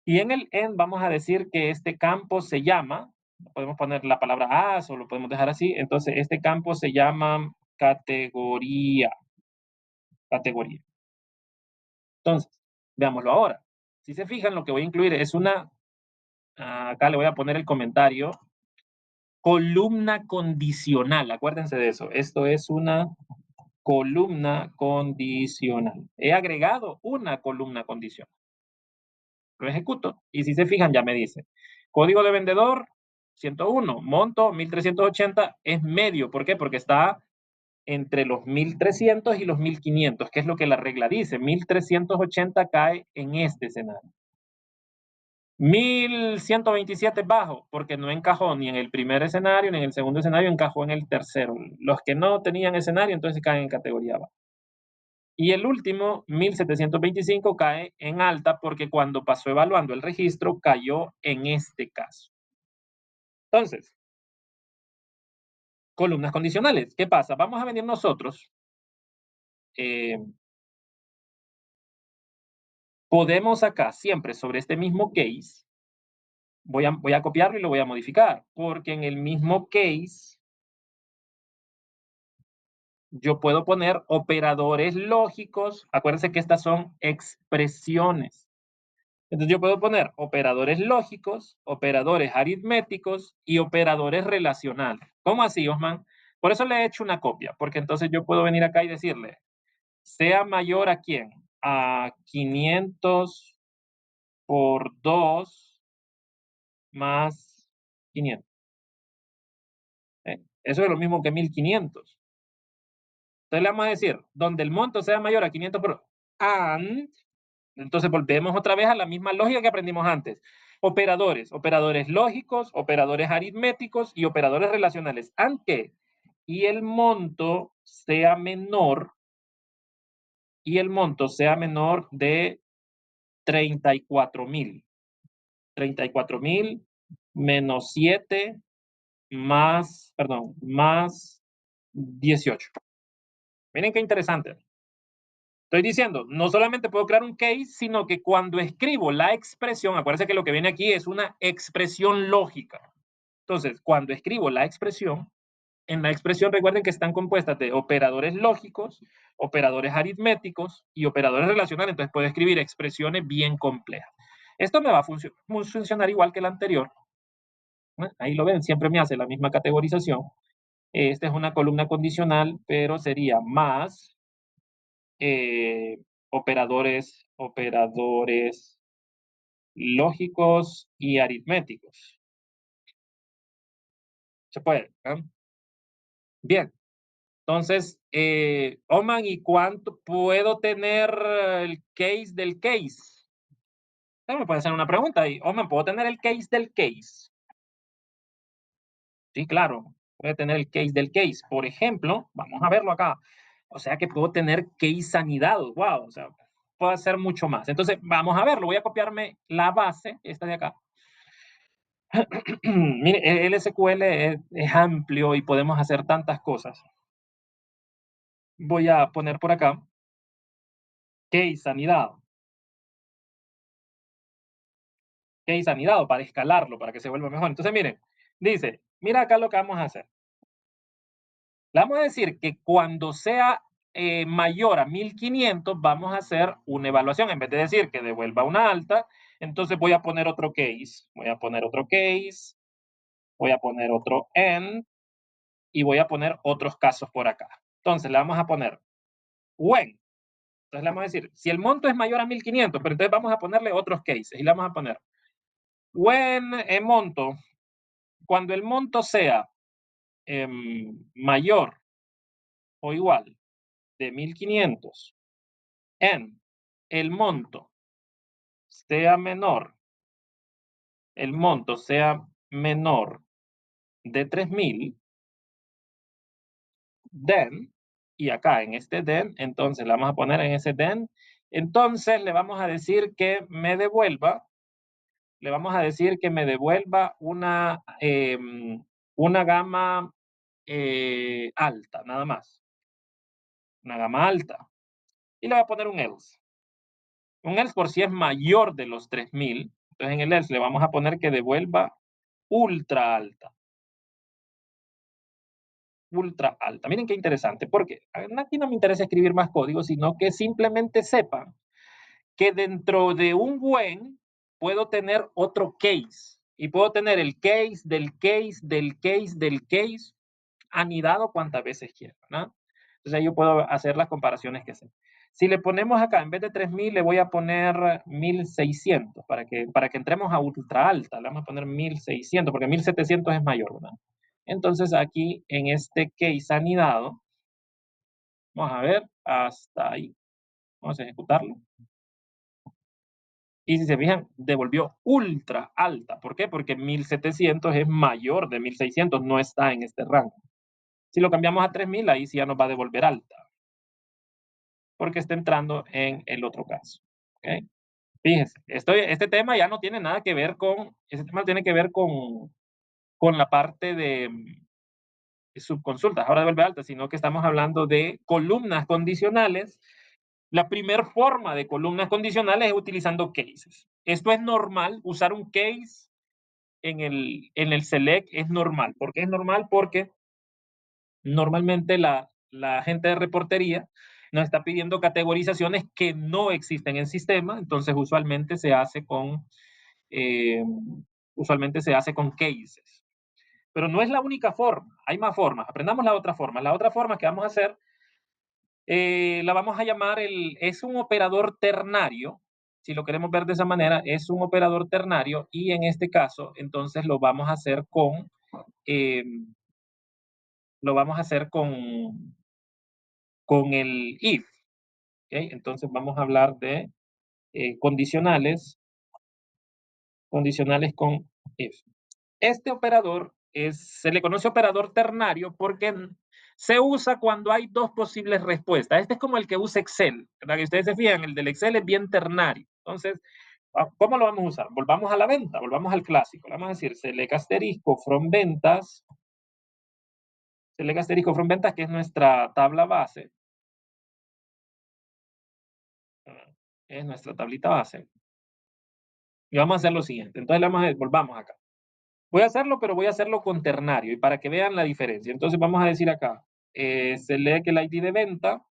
Y en el end vamos a decir que este campo se llama, podemos poner la palabra as o lo podemos dejar así, entonces este campo se llama categoría, categoría. Entonces, veámoslo ahora. Si se fijan, lo que voy a incluir es acá le voy a poner el comentario, columna condicional, acuérdense de eso, esto es una columna condicional. He agregado una columna condicional. Lo ejecuto y si se fijan ya me dice, código de vendedor 101, monto 1380 es medio. ¿Por qué? Porque está entre los 1300 y los 1500, que es lo que la regla dice. 1380 cae en este escenario. 1127 bajo, porque no encajó ni en el primer escenario ni en el segundo escenario, encajó en el tercero. Los que no tenían escenario, entonces caen en categoría baja. Y el último, 1725, cae en alta porque cuando pasó evaluando el registro cayó en este caso. Entonces, columnas condicionales. ¿Qué pasa? Vamos a venir nosotros. Podemos acá siempre sobre este mismo case, voy a copiarlo y lo voy a modificar, porque en el mismo case yo puedo poner operadores lógicos. Acuérdense que estas son expresiones. Entonces yo puedo poner operadores lógicos, operadores aritméticos y operadores relacionales. ¿Cómo así, Osman? Por eso le he hecho una copia, porque entonces yo puedo venir acá y decirle, sea mayor a quién? A 500 por 2 más 500. Eso es lo mismo que 1500. Entonces le vamos a decir, donde el monto sea mayor a 500 por and, entonces volvemos otra vez a la misma lógica que aprendimos antes. Operadores, operadores lógicos, operadores aritméticos y operadores relacionales. Aunque y el monto sea menor de 34,000. 34,000 menos 7 más 18. Miren qué interesante. Estoy diciendo, no solamente puedo crear un case, sino que cuando escribo la expresión, acuérdense que lo que viene aquí es una expresión lógica. Entonces, cuando escribo la expresión, en la expresión recuerden que están compuestas de operadores lógicos, operadores aritméticos y operadores relacionales. Entonces puedo escribir expresiones bien complejas. Esto me va a funcionar igual que el anterior. Ahí lo ven, siempre me hace la misma categorización. Esta es una columna condicional, pero sería más operadores lógicos y aritméticos. Se puede. Bien. Entonces, Oman, ¿y cuánto puedo tener el case del case? Me puede hacer una pregunta ahí. Oman, ¿puedo tener el case del case? Sí, claro, puede tener el case del case. Por ejemplo, vamos a verlo acá. O sea que puedo tener case anidados. Wow, o sea, puedo hacer mucho más. Entonces, vamos a verlo. Voy a copiarme la base, esta de acá. Mire, el SQL es amplio y podemos hacer tantas cosas. Voy a poner por acá case anidado. Case anidado para escalarlo, para que se vuelva mejor. Entonces, miren, dice, mira acá lo que vamos a hacer. Le vamos a decir que cuando sea mayor a 1500, vamos a hacer una evaluación. En vez de decir que devuelva una alta, entonces voy a poner otro case. Voy a poner otro case, voy a poner otro end y voy a poner otros casos por acá. Entonces le vamos a poner when. Entonces le vamos a decir, si el monto es mayor a 1500, pero entonces vamos a ponerle otros cases y le vamos a poner when el monto, cuando el monto sea mayor o igual de 1500 en el monto sea menor, el monto sea menor de 3000, then, y acá en este then, entonces le vamos a poner en ese then, entonces le vamos a decir que me devuelva, una gama alta, nada más, una gama alta. Y le voy a poner un else. Un else por si es mayor de los 3000. Entonces en el else le vamos a poner que devuelva ultra alta. Ultra alta. Miren qué interesante, porque aquí no me interesa escribir más código, sino que simplemente sepan que dentro de un buen puedo tener otro case. Y puedo tener el case del case del case del case anidado cuantas veces quiera, ¿no? Entonces yo puedo hacer las comparaciones que sé. Si le ponemos acá, en vez de 3000, le voy a poner 1600 para que entremos a ultra alta. Le vamos a poner 1600 porque 1700 es mayor, ¿verdad? Entonces aquí en este case anidado, vamos a ver hasta ahí. Vamos a ejecutarlo. Y si se fijan, devolvió ultra alta. ¿Por qué? Porque 1700 es mayor de 1600, no está en este rango. Si lo cambiamos a 3000, ahí sí ya nos va a devolver alta, porque está entrando en el otro caso. ¿Okay? Fíjense, este tema ya no tiene nada que ver este tema tiene que ver con la parte de subconsultas, ahora devuelve alta, sino que estamos hablando de columnas condicionales. La primera forma de columnas condicionales es utilizando cases. Esto es normal, usar un case en el select es normal. ¿Por qué es normal? Porque normalmente la gente de reportería nos está pidiendo categorizaciones que no existen en el sistema, entonces eh, usualmente se hace con cases. Pero no es la única forma, hay más formas. Aprendamos la otra forma. La otra forma que vamos a hacer, la vamos a llamar es un operador ternario. si lo queremos ver de esa manera, es un operador ternario y en este caso, entonces eh, lo vamos a hacer con el if. ¿Ok? Entonces vamos a hablar de condicionales, condicionales con if. Este operador se le conoce operador ternario porque se usa cuando hay dos posibles respuestas. Este es como el que usa Excel, ¿verdad? Que ustedes se fijan, el del Excel es bien ternario. Entonces, ¿cómo lo vamos a usar? Volvamos a la venta, volvamos al clásico. Le vamos a decir select asterisco from ventas, select asterisco from ventas, que es nuestra tabla base, es nuestra tablita base. Y vamos a hacer lo siguiente. Entonces, volvamos acá. Voy a hacerlo, pero voy a hacerlo con ternario y para que vean la diferencia. Entonces vamos a decir acá, select el ID de venta,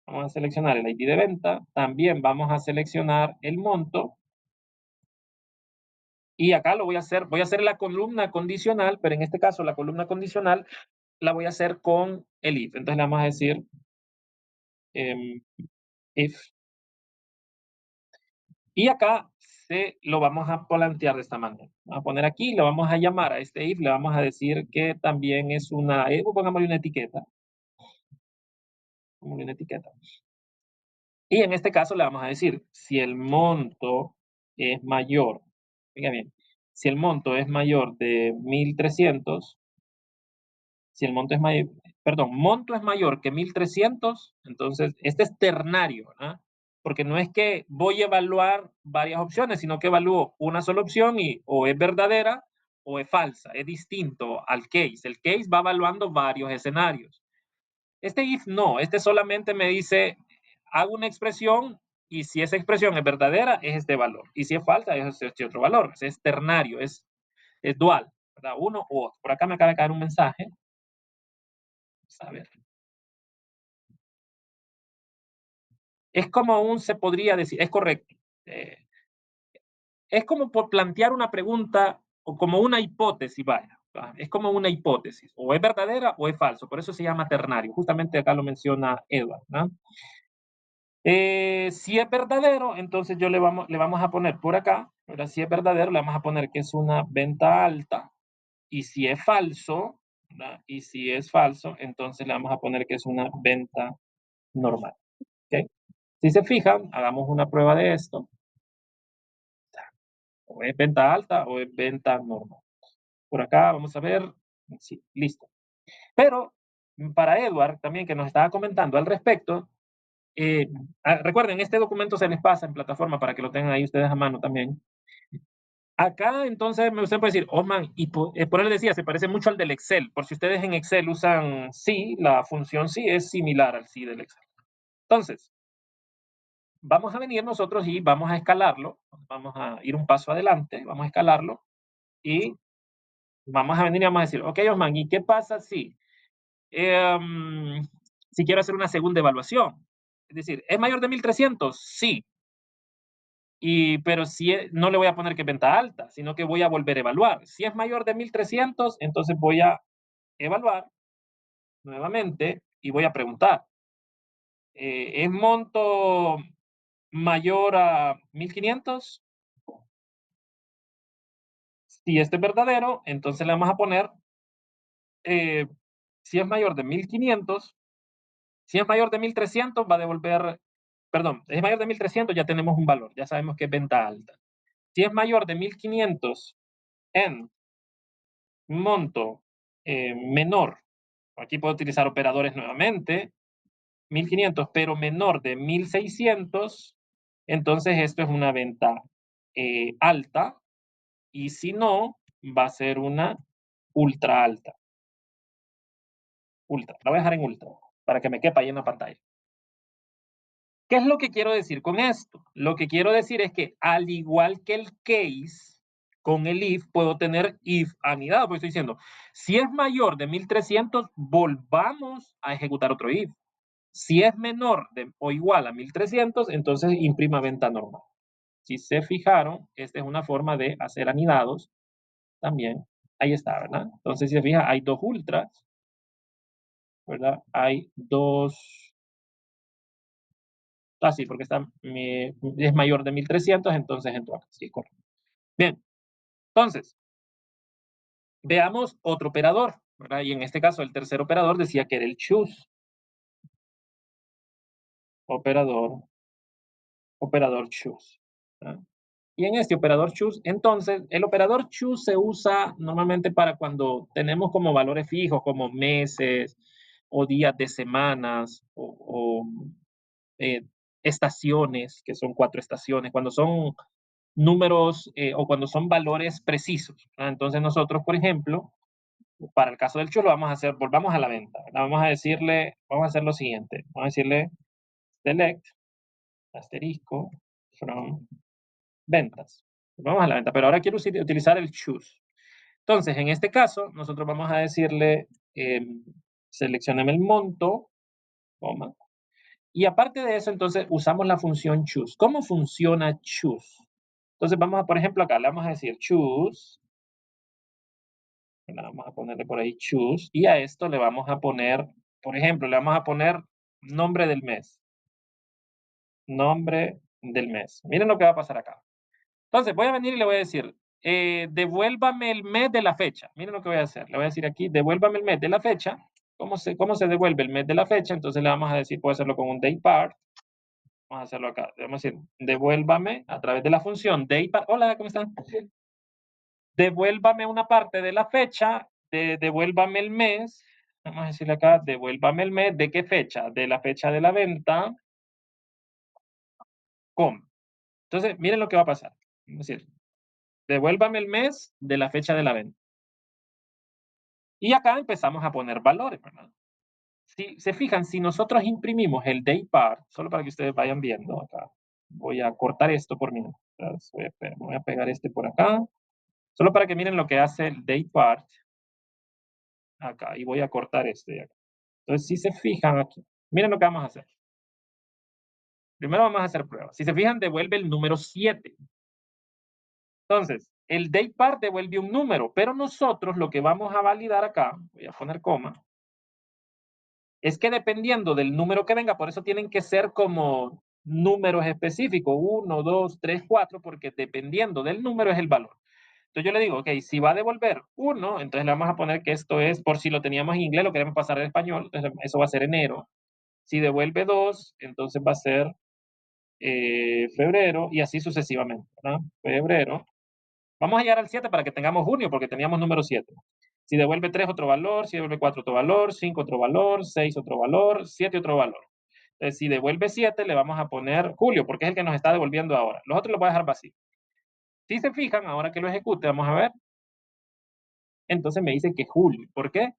vamos a seleccionar el ID de venta, también vamos a seleccionar el monto y acá lo voy a hacer la columna condicional, pero en este caso la columna condicional la voy a hacer con el if. Entonces le vamos a decir if y acá lo vamos a plantear de esta manera. Vamos a poner aquí, lo vamos a llamar a este if, le vamos a decir que también es pongámosle una etiqueta, como una etiqueta. Y en este caso le vamos a decir, si el monto es mayor, oiga bien, si el monto es mayor de 1.300, si el monto es mayor, perdón, monto es mayor que 1.300, entonces este es ternario, ¿no? Porque no es que voy a evaluar varias opciones, sino que evalúo una sola opción y o es verdadera o es falsa, es distinto al case. El case va evaluando varios escenarios. Este if no, este solamente me dice, hago una expresión y si esa expresión es verdadera, es este valor. Y si es falsa, es este otro valor. Es ternario, es dual, ¿verdad? Uno u otro. Por acá me acaba de caer un mensaje. Vamos a ver. Es como se podría decir, es correcto. Eh, es como por plantear una pregunta o como una hipótesis, vaya. Es como una hipótesis, o es verdadera o es falso, por eso se llama ternario. Justamente acá lo menciona Edward, ¿no? Si es verdadero, entonces le vamos a poner por acá, ¿verdad? Si es verdadero, le vamos a poner que es una venta alta. Y si es falso, ¿verdad? Y si es falso, entonces le vamos a poner que es una venta normal. ¿Ok? Si se fijan, hagamos una prueba de esto. O es venta alta o es venta normal. Por acá vamos a ver. Sí, listo. Pero para Edward, también que nos estaba comentando al respecto, eh, recuerden, este documento se les pasa en plataforma para que lo tengan ahí ustedes a mano también. Acá entonces usted puede decir, oh man, y por él decía, se parece mucho al del Excel. Por si ustedes en Excel usan sí, la función sí es similar al sí del Excel. Entonces, vamos a venir nosotros y vamos a escalarlo. Vamos a ir un paso adelante, vamos a escalarlo y vamos a venir y vamos a decir, ok, Osman, ¿y qué pasa si quiero hacer una segunda evaluación? Es decir, ¿es mayor de 1.300? Sí. Pero si no le voy a poner que es venta alta, sino que voy a volver a evaluar. Si es mayor de 1.300, entonces voy a evaluar nuevamente y voy a preguntar, ¿es monto mayor a 1.500? Si este es verdadero, entonces le vamos a poner, eh, si es mayor de 1.500, si es mayor de 1.300, va a devolver, perdón, es mayor de 1.300, ya tenemos un valor, ya sabemos que es venta alta. Si es mayor de 1.500 en monto menor, aquí puedo utilizar operadores nuevamente, 1.500, pero menor de 1.600, entonces esto es una venta alta, y si no, va a ser una ultra alta. Ultra, la voy a dejar en ultra, para que me quepa ahí en la pantalla. ¿Qué es lo que quiero decir con esto? Lo que quiero decir es que al igual que el case, con el if puedo tener if anidado, porque estoy diciendo, si es mayor de 1.300, volvamos a ejecutar otro if. Si es menor o igual a 1.300, entonces imprima venta normal. Si se fijaron, esta es una forma de hacer anidados también. Ahí está, ¿verdad? Entonces, si se fija, hay dos ultras, ¿verdad? Hay dos Ah, sí, porque es mayor de 1300, entonces entró acá. Sí, correcto. Bien, entonces, veamos otro operador, ¿verdad? Y en este caso, el tercer operador decía que era el choose, operador, operador choose. ¿Verdad? Y en este operador choose, entonces, el operador choose se usa normalmente para cuando tenemos como valores fijos, como meses o días de semanas o eh, estaciones, que son 4 estaciones, cuando son números o cuando son valores precisos. ¿Verdad? Entonces nosotros, por ejemplo, para el caso del chulo, vamos a hacer, volvamos a la venta. ¿Verdad? Vamos a decirle, vamos a hacer lo siguiente. Vamos a decirle select, asterisco, from ventas. Vamos a la venta, pero ahora quiero utilizar el choose. Entonces, en este caso, nosotros vamos a decirle, eh, seleccioneme el monto, coma, y aparte de eso, entonces usamos la función choose. ¿Cómo funciona choose? Entonces vamos a, por ejemplo, acá le vamos a decir choose, vamos a ponerle por ahí choose, y a esto le vamos a poner, por ejemplo, le vamos a poner nombre del mes, nombre del mes. Miren lo que va a pasar acá. Entonces voy a venir y le voy a decir, devuélvame el mes de la fecha. Miren lo que voy a hacer. Le voy a decir aquí, devuélvame el mes de la fecha. ¿Cómo se devuelve el mes de la fecha? Entonces le vamos a decir, puedo hacerlo con un daypart. Vamos a hacerlo acá. Le vamos a decir, devuélvame a través de la función daypart. Hola, ¿cómo están? Devuélvame una parte de la fecha, devuélvame el mes. Vamos a decirle acá, devuélvame el mes. ¿De qué fecha? De la fecha de la venta. ¿Cómo? Entonces, miren lo que va a pasar. Es decir, devuélvame el mes de la fecha de la venta. Y acá empezamos a poner valores, ¿verdad? Si se fijan, si nosotros imprimimos el daypart, solo para que ustedes vayan viendo acá, voy a cortar esto por mientras, voy a pegar este por acá, solo para que miren lo que hace el daypart acá, y voy a cortar este de acá. Entonces, si se fijan aquí, miren lo que vamos a hacer. Primero vamos a hacer pruebas. Si se fijan, devuelve el número 7. Entonces, el daypart devuelve un número, pero nosotros lo que vamos a validar acá, voy a poner coma, es que dependiendo del número que venga, por eso tienen que ser como números específicos, 1, 2, 3, 4, porque dependiendo del número es el valor. Entonces yo le digo, ok, si va a devolver 1, entonces le vamos a poner que esto es, por si lo teníamos en inglés, lo queremos pasar al español, entonces eso va a ser enero. Si devuelve 2, entonces va a ser febrero y así sucesivamente, ¿verdad? Febrero. Vamos a llegar al 7 para que tengamos junio, porque teníamos número 7. Si devuelve 3 otro valor, si devuelve 4 otro valor, 5 otro valor, 6 otro valor, 7 otro valor. Entonces, si devuelve 7, le vamos a poner julio, porque es el que nos está devolviendo ahora. Los otros los voy a dejar vacíos. Si se fijan, ahora que lo ejecute, vamos a ver, entonces me dice que julio. ¿Por qué?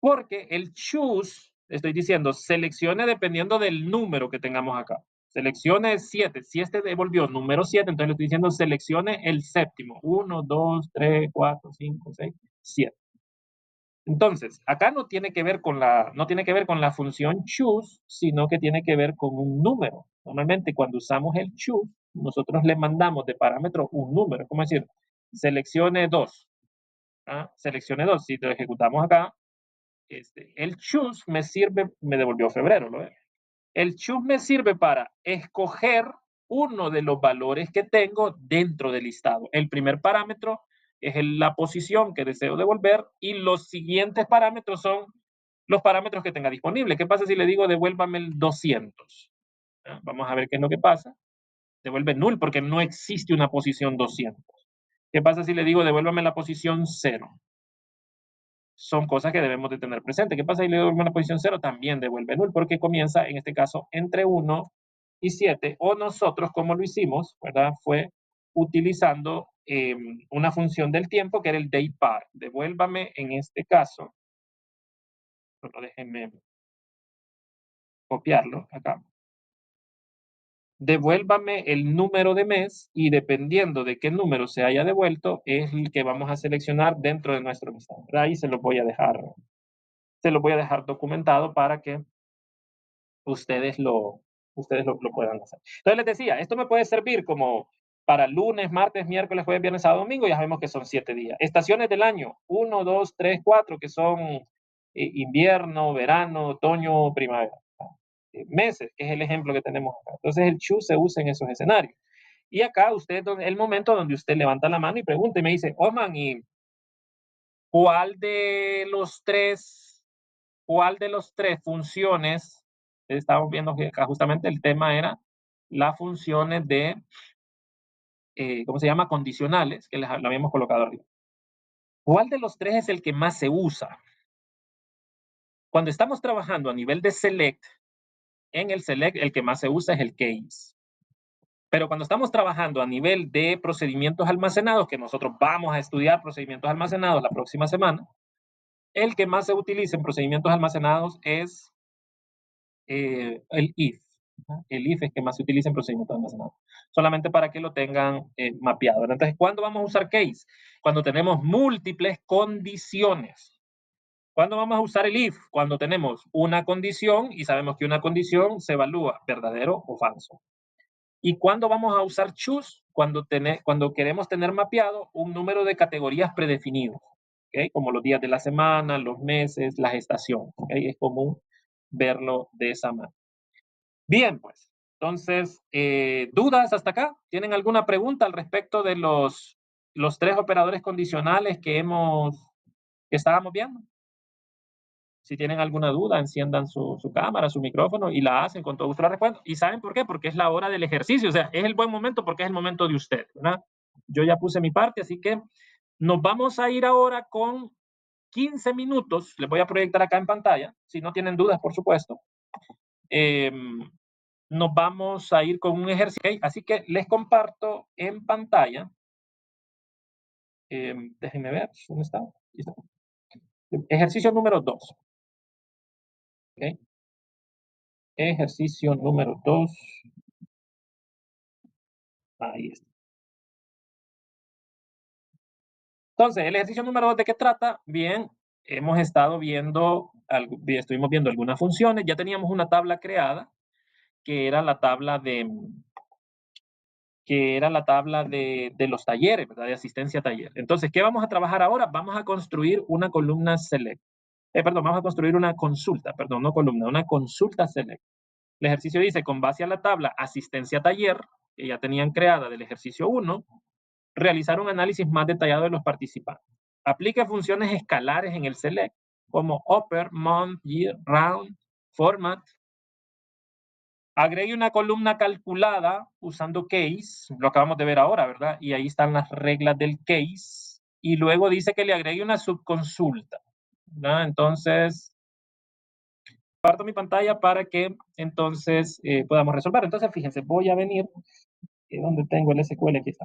Porque el choose, estoy diciendo, seleccione dependiendo del número que tengamos acá. Seleccione 7. Si este devolvió número 7, entonces le estoy diciendo seleccione el séptimo. 1, 2, 3, 4, 5, 6, 7. Entonces, acá no tiene que ver con la función choose, sino que tiene que ver con un número. Normalmente cuando usamos el choose, nosotros le mandamos de parámetro un número. Es como decir, seleccione 2. ¿Ah? Seleccione 2. Si lo ejecutamos acá, el choose me devolvió febrero. ¿Lo ves? El choose me sirve para escoger uno de los valores que tengo dentro del listado. El primer parámetro es la posición que deseo devolver y los siguientes parámetros son los parámetros que tenga disponible. ¿Qué pasa si le digo devuélvame el 200? Vamos a ver qué es lo que pasa. Devuelve null porque no existe una posición 200. ¿Qué pasa si le digo devuélvame la posición 0? Son cosas que debemos de tener presente. ¿Qué pasa si le doy una posición 0? También devuelve null porque comienza, en este caso, entre 1 y 7. O nosotros, como lo hicimos, ¿verdad? Fue utilizando una función del tiempo que era el daypart. Devuélvame, en este caso, solo déjenme copiarlo acá. Devuélvame el número de mes y dependiendo de qué número se haya devuelto, es el que vamos a seleccionar dentro de nuestro listado. Ahí se lo voy a dejar documentado para que ustedes lo puedan hacer. Entonces les decía, esto me puede servir como para lunes, martes, miércoles, jueves, viernes, sábado, domingo, ya sabemos que son 7 días. Estaciones del año, 1, 2, 3, 4, que son invierno, verano, otoño, primavera. meses, que es el ejemplo que tenemos acá. Entonces el choose se usa en esos escenarios. Y acá usted, el momento donde usted levanta la mano y pregunta y me dice, Oman, ¿y cuál de los tres, cuál de los tres funciones? Estamos viendo que acá justamente el tema era las funciones de, ¿cómo se llama? Condicionales, que lo habíamos colocado arriba. ¿Cuál de los tres es el que más se usa? Cuando estamos trabajando a nivel de select, en el select el que más se usa es el case. Pero cuando estamos trabajando a nivel de procedimientos almacenados, que nosotros vamos a estudiar procedimientos almacenados la próxima semana, el que más se utiliza en procedimientos almacenados es el if. ¿No? El if es que más se utiliza en procedimientos almacenados. Solamente para que lo tengan mapeado. Entonces, ¿cuándo vamos a usar case? Cuando tenemos múltiples condiciones. ¿Cuándo vamos a usar el if? Cuando tenemos una condición y sabemos que una condición se evalúa verdadero o falso. ¿Y cuándo vamos a usar choose? Cuando queremos tener mapeado un número de categorías predefinidos, ¿okay? Como los días de la semana, los meses, las estaciones. ¿Okay? Es común verlo de esa manera. Bien, pues, entonces, ¿dudas hasta acá? ¿Tienen alguna pregunta al respecto de los tres operadores condicionales que estábamos viendo? Si tienen alguna duda, enciendan su cámara, su micrófono y la hacen con todo gusto la respuesta. ¿Y saben por qué? Porque es la hora del ejercicio, o sea, es el buen momento porque es el momento de usted, ¿verdad? Yo ya puse mi parte, así que nos vamos a ir ahora con 15 minutos, les voy a proyectar acá en pantalla, si no tienen dudas, por supuesto. Eh, Nos vamos a ir con un ejercicio, ¿okay? Así que les comparto en pantalla. Déjenme ver, ¿dónde está? Está. Ejercicio número 2. ¿Okay? Ejercicio número 2. Ahí está. Entonces, el ejercicio número 2, ¿de qué trata? Bien, hemos estado viendo, estuvimos viendo algunas funciones, ya teníamos una tabla creada, que era la tabla de los talleres, ¿verdad? De asistencia a taller. Entonces, ¿qué vamos a trabajar ahora? Vamos a construir una columna select. Perdón, vamos a construir una consulta, perdón, no columna, una consulta select. El ejercicio dice, con base a la tabla asistencia a taller, que ya tenían creada del ejercicio 1, realizar un análisis más detallado de los participantes. Aplique funciones escalares en el select, como upper, month, year, round, format. Agregue una columna calculada usando case, lo acabamos de ver ahora, ¿verdad? Y ahí están las reglas del case. Y luego dice que le agregue una subconsulta, ¿verdad? Entonces, parto mi pantalla para que entonces podamos resolver. Entonces, fíjense, voy a venir, ¿dónde tengo el SQL? Aquí está.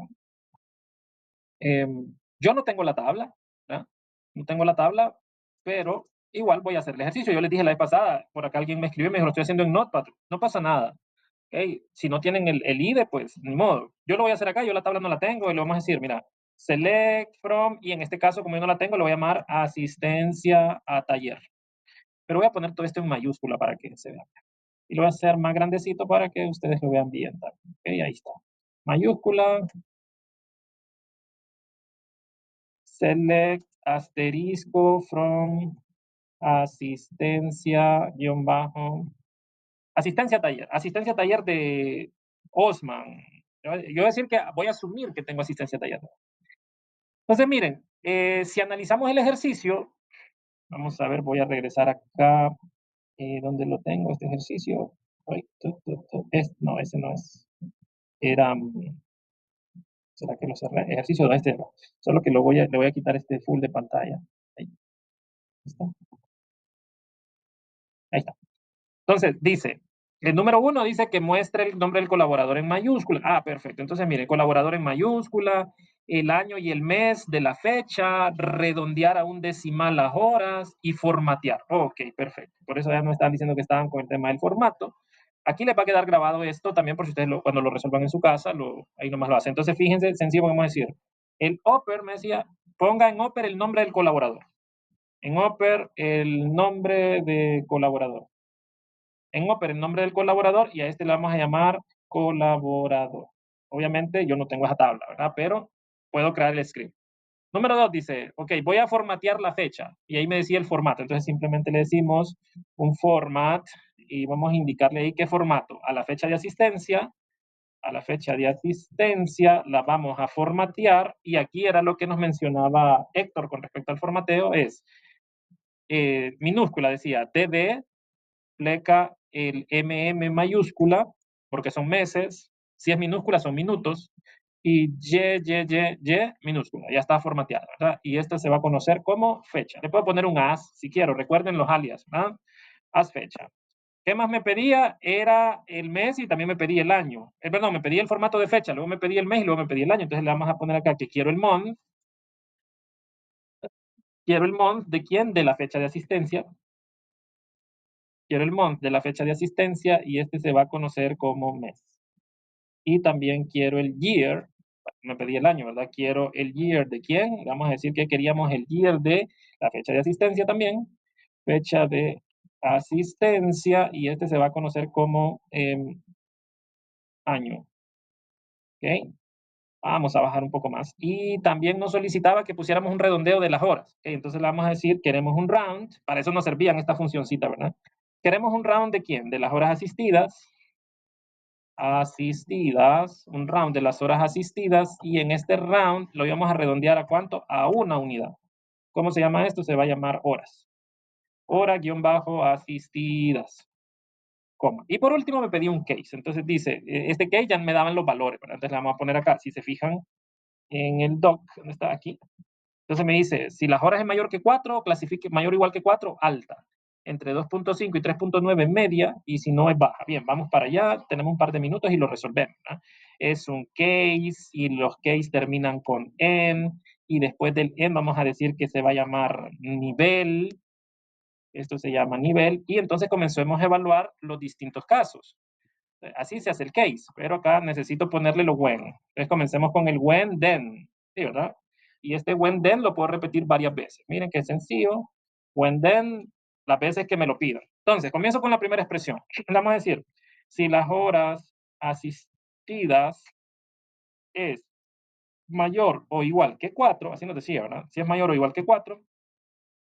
Yo no tengo la tabla, ¿verdad? No tengo la tabla, pero igual voy a hacer el ejercicio. Yo les dije la vez pasada, por acá alguien me escribió y me dijo, lo estoy haciendo en Notepad. No pasa nada. ¿Okay? Si no tienen el IDE, pues ni modo. Yo lo voy a hacer acá, yo la tabla no la tengo y le vamos a decir, mira, select from, y en este caso, como yo no la tengo, lo voy a llamar asistencia a taller. Pero voy a poner todo esto en mayúscula para que se vea. Y lo voy a hacer más grandecito para que ustedes lo vean bien. ¿Okay? Ahí está. Mayúscula, select asterisco from asistencia guión bajo asistencia taller de Osman. Yo voy a decir que voy a asumir que tengo asistencia taller. Entonces, miren, si analizamos el ejercicio, vamos a ver, voy a regresar acá, donde lo tengo, este ejercicio. Ay, no, ese no es. Era, ¿será que lo cerré? Ejercicio no, este no. Solo que le voy a quitar este full de pantalla. Ahí está. Ahí está. Entonces, dice, el número 1 dice que muestre el nombre del colaborador en mayúscula. Ah, perfecto. Entonces, mire, colaborador en mayúscula, el año y el mes de la fecha, redondear a un decimal las horas y formatear. Ok, perfecto. Por eso ya me están diciendo que estaban con el tema del formato. Aquí les va a quedar grabado esto también por si ustedes cuando lo resuelvan en su casa, ahí nomás lo hacen. Entonces, fíjense, sencillo, vamos a decir, el upper me decía, ponga en upper el nombre del colaborador. En upper el nombre de colaborador. En Opera el nombre del colaborador y a este le vamos a llamar colaborador. Obviamente yo no tengo esa tabla, ¿verdad? Pero puedo crear el script. Número 2 dice, ok, voy a formatear la fecha. Y ahí me decía el formato. Entonces simplemente le decimos un format, y vamos a indicarle ahí qué formato. A la fecha de asistencia, la vamos a formatear, y aquí era lo que nos mencionaba Héctor con respecto al formateo, es minúscula, decía TD, pleca el MM porque son meses, si es minúscula son minutos, y Y minúscula, ya está formateada, ¿verdad? Y esta se va a conocer como fecha. Le puedo poner un as si quiero, recuerden los alias, ¿verdad? As fecha. ¿Qué más me pedía? Era el mes y también me pedía el año. Perdón, me pedía el formato de fecha, luego me pedía el mes y luego me pedía el año. Entonces le vamos a poner acá que quiero el month. Quiero el month de quién? De la fecha de asistencia. Quiero el month de la fecha de asistencia y este se va a conocer como mes. Y también quiero el year. Me pedí el año, ¿verdad? Quiero el year de quién. Vamos a decir que queríamos el year de la fecha de asistencia también. Fecha de asistencia y este se va a conocer como año. ¿Ok? Vamos a bajar un poco más. Y también nos solicitaba que pusiéramos un redondeo de las horas. ¿Ok? Entonces le vamos a decir, queremos un round. Para eso nos servían esta funcioncita, ¿verdad? Queremos un round de quién? De las horas asistidas. Un round de las horas asistidas. Y en este round lo íbamos a redondear ¿a cuánto? A una unidad. ¿Cómo se llama esto? Se va a llamar horas. Hora-asistidas. Coma. Y por último me pedí un case. Entonces dice, este case ya me daban los valores, ¿verdad? Entonces le vamos a poner acá. Si se fijan, en el doc, ¿dónde está? Aquí. Entonces me dice, si las horas es mayor que 4, clasifique mayor o igual que 4, alta. Entre 2.5 y 3.9 media, y si no es baja. Bien, vamos para allá, tenemos un par de minutos y lo resolvemos, ¿no? Es un case y los case terminan con n, y después del n vamos a decir que se va a llamar nivel. Esto se llama nivel, y entonces comencemos a evaluar los distintos casos. Así se hace el case, pero acá necesito ponerle lo when. Entonces comencemos con el when then, ¿sí, verdad? Y este when then lo puedo repetir varias veces. Miren qué sencillo. When then, las veces que me lo pidan. Entonces, comienzo con la primera expresión. Vamos a decir, si las horas asistidas es mayor o igual que 4, así nos decía, ¿verdad? Si es mayor o igual que 4,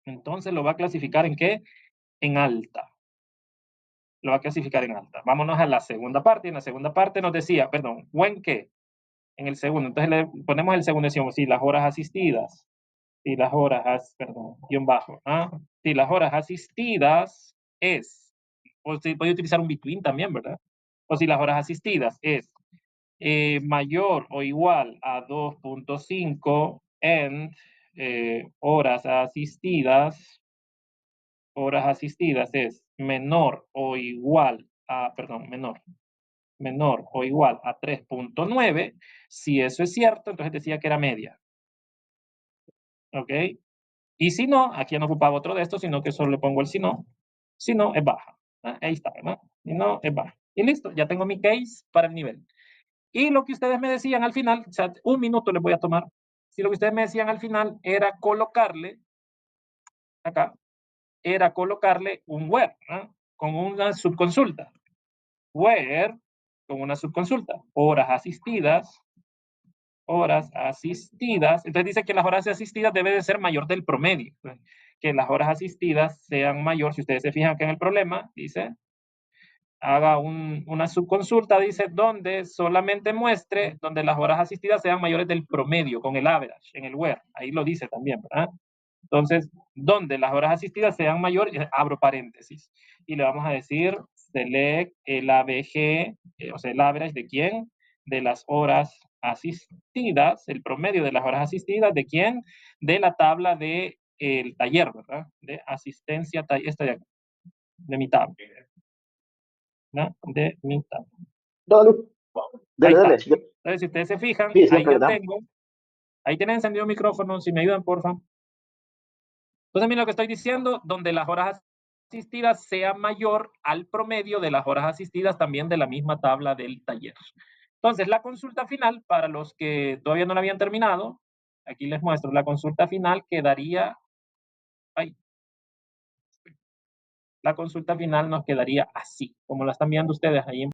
entonces lo va a clasificar en qué? En alta. Lo va a clasificar en alta. Vámonos a la segunda parte. En la segunda parte nos decía, perdón, when qué, en el segundo. Entonces le ponemos el segundo, decimos, si las horas asistidas, guión bajo, si las horas asistidas es, o si puede utilizar un between también, ¿verdad? O si las horas asistidas es mayor o igual a 2.5 en horas asistidas es menor o igual a, menor o igual a 3.9, si eso es cierto, entonces decía que era media. ¿Ok? Y si no, aquí ya no ocupaba otro de estos, sino que solo le pongo el si no. Si no, es baja. Ahí está, ¿verdad? Si no, es baja. Y listo, ya tengo mi case para el nivel. Y lo que ustedes me decían al final, o sea, un minuto les voy a tomar. Si lo que ustedes me decían al final era colocarle, acá, era colocarle un where, ¿no? Con una subconsulta. Where, con una subconsulta. Horas asistidas. Entonces dice que las horas asistidas debe de ser mayor del promedio. Que las horas asistidas sean mayor. Si ustedes se fijan que en el problema dice, haga una subconsulta, dice, donde solamente muestre donde las horas asistidas sean mayores del promedio, con el average, en el where. Ahí lo dice también, ¿verdad? Entonces, donde las horas asistidas sean mayores, abro paréntesis, y le vamos a decir select el ABG, o sea, el average de quién, de las horas asistidas, el promedio de las horas asistidas, ¿de quién? De la tabla de el taller, ¿verdad? De asistencia, esta de aquí, de mi tabla, ¿no? De mi tabla. Dale, Ahí dale, está. dale. Entonces, si ustedes se fijan, Sí, ahí siempre ya le damos. tengo, ahí tienen encendido el micrófono, si me ayudan, por favor. Entonces, mira lo que estoy diciendo, donde las horas asistidas sea mayor al promedio de las horas asistidas también de la misma tabla del taller. Entonces, la consulta final, para los que todavía no la habían terminado, aquí les muestro, la consulta final quedaría, ay, la consulta final nos quedaría así, como la están viendo ustedes ahí en